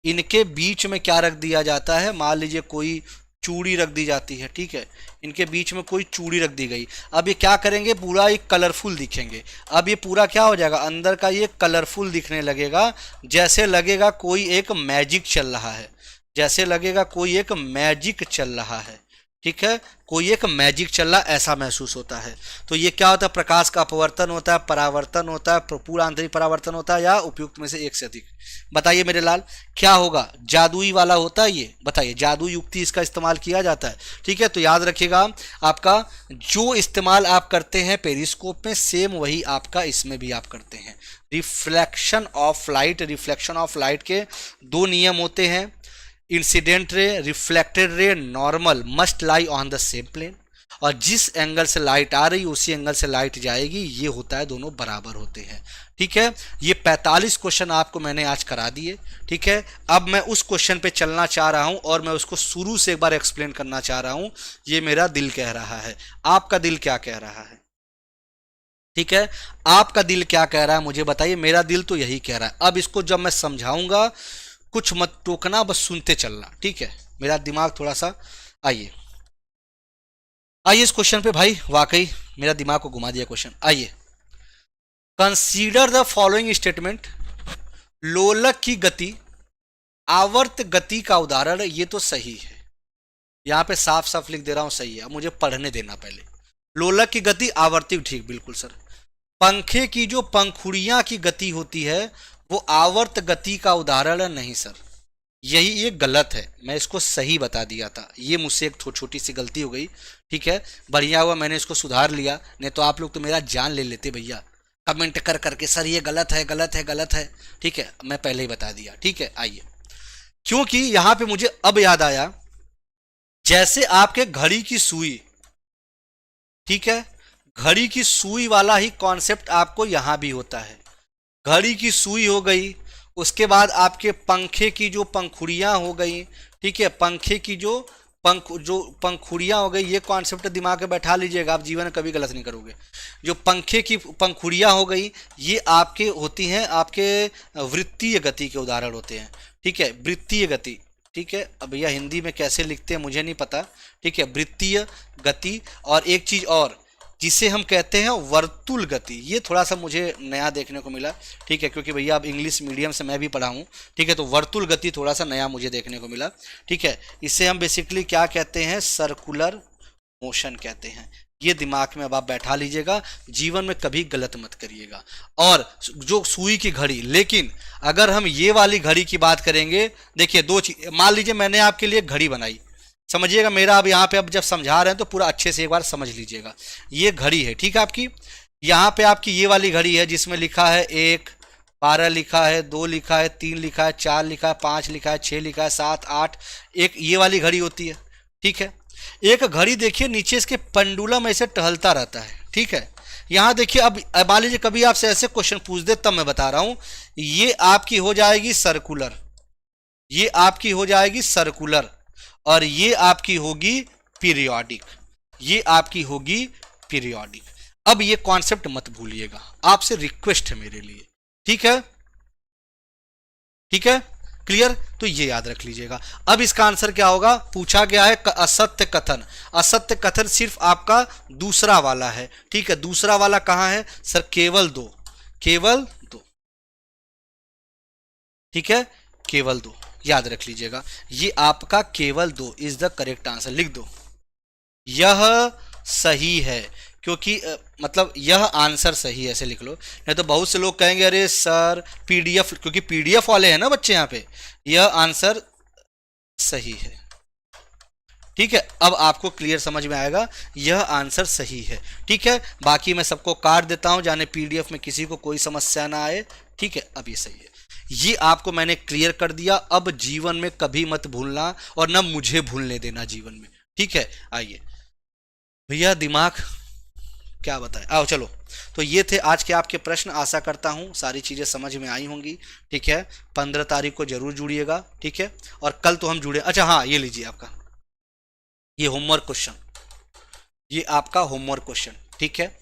इनके बीच में क्या रख दिया जाता है, मान लीजिए कोई चूड़ी रख दी जाती है। ठीक है, इनके बीच में कोई चूड़ी रख दी गई। अब ये क्या करेंगे, पूरा एक कलरफुल दिखेंगे। अब ये पूरा क्या हो जाएगा, अंदर का ये कलरफुल दिखने लगेगा, जैसे लगेगा कोई एक मैजिक चल रहा है, जैसे लगेगा कोई एक मैजिक चल रहा है। ठीक है, कोई एक मैजिक चल रहा, ऐसा महसूस होता है। तो ये क्या होता है, प्रकाश का अपवर्तन होता है, परावर्तन होता है, पूरा आंतरिक परावर्तन होता है, या उपयुक्त में से एक से अधिक। बताइए मेरे लाल, क्या होगा, जादुई वाला होता है ये, बताइए, जादू युक्ति इसका इस्तेमाल किया जाता है। ठीक है, तो याद रखिएगा, आपका जो इस्तेमाल आप करते हैं पेरिस्कोप में, सेम वही आपका इसमें भी आप करते हैं। Reflection of light, reflection of light के 2 नियम होते हैं, incident ray, reflected ray, normal must lie on the same plane, और जिस एंगल से लाइट आ रही उसी एंगल से लाइट जाएगी, ये होता है, दोनों बराबर होते हैं। ठीक है, ये 45 क्वेश्चन आपको मैंने आज करा दिए। ठीक है, अब मैं उस क्वेश्चन पे चलना चाह रहा हूं, और मैं उसको शुरू से एक बार एक्सप्लेन करना चाह रहा हूं। ये मेरा दिल कह रहा है, आपका दिल क्या कह रहा है। ठीक है, आपका दिल क्या कह रहा है मुझे बताइए। मेरा दिल तो यही कह रहा है। अब इसको जब मैं समझाऊंगा कुछ मत टोकना, बस सुनते चलना, ठीक है। मेरा दिमाग थोड़ा सा, आइए आइए इस क्वेश्चन पे भाई, वाकई मेरा दिमाग को घुमा दिया क्वेश्चन। आइए, कंसीडर द फॉलोइंग स्टेटमेंट। लोलक की गति आवर्त गति का उदाहरण है। ये तो सही है, यहां पे साफ साफ लिख दे रहा हूं, सही है। अब मुझे पढ़ने देना पहले। लोलक की गति आवर्ती, ठीक बिल्कुल सर। पंखे की जो पंखुड़ियां की गति होती है वो आवर्त गति का उदाहरण है, नहीं सर, यही ये गलत है। मैं इसको सही बता दिया था, ये मुझसे एक छोटी सी गलती हो गई, ठीक है। बढ़िया हुआ मैंने इसको सुधार लिया, नहीं तो आप लोग तो मेरा जान ले लेते भैया, कमेंट कर करके सर ये गलत है गलत है गलत है, ठीक है। मैं पहले ही बता दिया, ठीक है। आइए, क्योंकि यहां पे मुझे अब याद आया, जैसे आपके घड़ी की सुई, ठीक है, घड़ी की सुई वाला ही कॉन्सेप्ट आपको यहां भी होता है। घड़ी की सुई हो गई, उसके बाद आपके पंखे की जो पंखुड़ियां हो गई, ठीक है, पंखे की जो पंखुड़ियां हो गई, ये कॉन्सेप्ट दिमाग में बैठा लीजिएगा, आप जीवन में कभी गलत नहीं करोगे। जो पंखे की पंखुड़ियां हो गई, ये आपके होती हैं, आपके वृत्तीय गति के उदाहरण होते हैं, ठीक है, वृत्तीय गति, ठीक है। अब भैया हिंदी में कैसे लिखते हैं मुझे नहीं पता, ठीक है, वृत्तीय गति। और एक चीज और जिसे हम कहते हैं वर्तुल गति, ये थोड़ा सा मुझे नया देखने को मिला, ठीक है, क्योंकि भैया अब इंग्लिश मीडियम से मैं भी पढ़ा हूँ, ठीक है। तो वर्तुल गति थोड़ा सा नया मुझे देखने को मिला, ठीक है। इसे हम बेसिकली क्या कहते हैं, सर्कुलर मोशन कहते हैं। ये दिमाग में अब आप बैठा लीजिएगा, जीवन में कभी गलत मत करिएगा। और जो सुई की घड़ी, लेकिन अगर हम ये वाली घड़ी की बात करेंगे, देखिए दो चीज, मान लीजिए मैंने आपके लिए घड़ी बनाई, समझिएगा मेरा, अब यहाँ पे अब जब समझा रहे हैं तो पूरा अच्छे से एक बार समझ लीजिएगा। ये घड़ी है, ठीक है, आपकी यहाँ पे आपकी ये वाली घड़ी है जिसमें लिखा है 1, 12 लिखा है, 2 लिखा है, 3 लिखा है, 4 लिखा है, 5 लिखा है, 6 लिखा है, 7, 8, एक ये वाली घड़ी होती है, ठीक है। एक घड़ी देखिए नीचे इसके पेंडुलम ऐसे टहलता रहता है, ठीक है। यहाँ देखिए, अब मान लीजिए कभी आपसे ऐसे क्वेश्चन पूछ दे, तब मैं बता रहा हूं, ये आपकी हो जाएगी सर्कुलर, ये आपकी हो जाएगी सर्कुलर, और ये आपकी होगी पीरियोडिक, ये आपकी होगी पीरियोडिक। अब ये कॉन्सेप्ट मत भूलिएगा, आपसे रिक्वेस्ट है मेरे लिए, ठीक है, ठीक है, क्लियर। तो ये याद रख लीजिएगा। अब इसका आंसर क्या होगा, पूछा गया है असत्य कथन। असत्य कथन सिर्फ आपका दूसरा वाला है, ठीक है। दूसरा वाला कहां है सर, केवल 2, केवल 2, ठीक है, केवल 2 याद रख लीजिएगा। ये आपका केवल 2 इज द करेक्ट आंसर, लिख दो, यह सही है, क्योंकि मतलब यह आंसर सही है, ऐसे लिख लो। नहीं तो बहुत से लोग कहेंगे अरे सर पीडीएफ, क्योंकि पीडीएफ वाले हैं ना बच्चे यहाँ पे, यह आंसर सही है, ठीक है। अब आपको क्लियर समझ में आएगा, यह आंसर सही है, ठीक है। बाकी मैं सबको काट देता हूं, जाने पीडीएफ में किसी को कोई समस्या ना आए, ठीक है। अब ये सही है, ये आपको मैंने क्लियर कर दिया। अब जीवन में कभी मत भूलना और ना मुझे भूलने देना जीवन में, ठीक है। आइए भैया, दिमाग क्या बताए, आओ चलो। तो ये थे आज के आपके प्रश्न, आशा करता हूं सारी चीजें समझ में आई होंगी, ठीक है। 15 तारीख को जरूर जुड़िएगा, ठीक है। और कल तो हम जुड़े, अच्छा हाँ ये लीजिए आपका ये होमवर्क क्वेश्चन, ये आपका होमवर्क क्वेश्चन, ठीक है।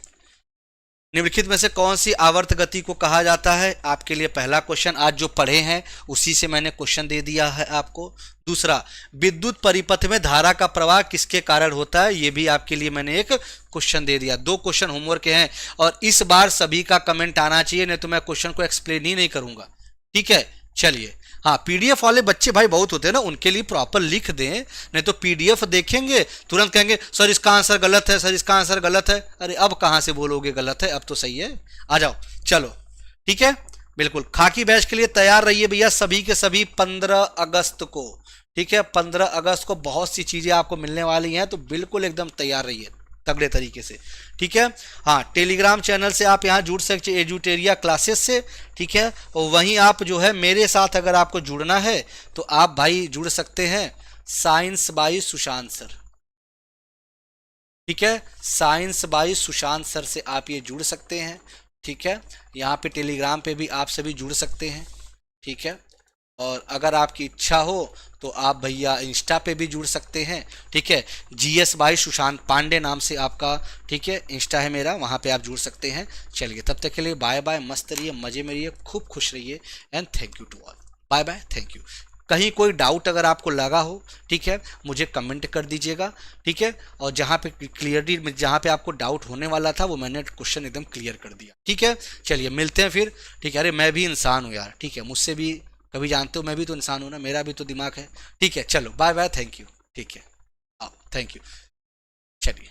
निम्नलिखित में से कौन सी आवर्त गति को कहा जाता है, आपके लिए पहला क्वेश्चन, आज जो पढ़े हैं उसी से मैंने क्वेश्चन दे दिया है आपको। दूसरा, विद्युत परिपथ में धारा का प्रवाह किसके कारण होता है, ये भी आपके लिए मैंने एक क्वेश्चन दे दिया। 2 क्वेश्चन होमवर्क के हैं, और इस बार सभी का कमेंट आना चाहिए, नहीं तो मैं क्वेश्चन को एक्सप्लेन ही नहीं करूंगा, ठीक है। चलिए, हाँ पीडीएफ वाले बच्चे भाई बहुत होते हैं ना, उनके लिए प्रॉपर लिख दें, नहीं तो पीडीएफ देखेंगे तुरंत कहेंगे सर इसका आंसर गलत है, सर इसका आंसर गलत है। अरे अब कहां से बोलोगे गलत है, अब तो सही है, आ जाओ चलो, ठीक है। बिल्कुल खाकी बैच के लिए तैयार रहिए भैया, सभी के सभी 15 अगस्त को, ठीक है। 15 अगस्त को बहुत सी चीजें आपको मिलने वाली हैं, तो बिल्कुल एकदम तैयार रहिए तगड़े तरीके से, ठीक है। हाँ टेलीग्राम चैनल से आप यहाँ जुड़ सकते एजुटेरिया क्लासेस से, ठीक है। और वहीं आप जो है मेरे साथ अगर आपको जुड़ना है तो आप भाई जुड़ सकते हैं साइंस बाय सुशांत सर, ठीक है। साइंस बाय सुशांत सर से आप ये जुड़ सकते हैं, ठीक है। यहाँ पे टेलीग्राम पे भी आप सभी जुड़ सकते हैं, ठीक है। और अगर आपकी इच्छा हो तो आप भैया इंस्टा पे भी जुड़ सकते हैं, ठीक है। जीएस बाई सुशांत पांडे नाम से आपका, ठीक है, इंस्टा है मेरा, वहाँ पे आप जुड़ सकते हैं। चलिए तब तक के लिए बाय बाय, मस्त रहिए, मज़े में रहिए, खूब खुश रहिए, and thank you to all. Bye bye, thank you. कहीं कोई डाउट अगर आपको लगा हो, ठीक है, मुझे कमेंट कर दीजिएगा, ठीक है। और जहाँ पे क्लियरली, जहाँ पे आपको डाउट होने वाला था वो मैंने क्वेश्चन एकदम क्लियर कर दिया, ठीक है। चलिए मिलते हैं फिर, ठीक है। अरे मैं भी इंसान हूँ यार, ठीक है, मुझसे भी कभी जानते हो, मैं भी तो इंसान हूँ ना, मेरा भी तो दिमाग है, ठीक है। चलो बाय बाय, थैंक यू, ठीक है। आओ, थैंक यू। चलिए।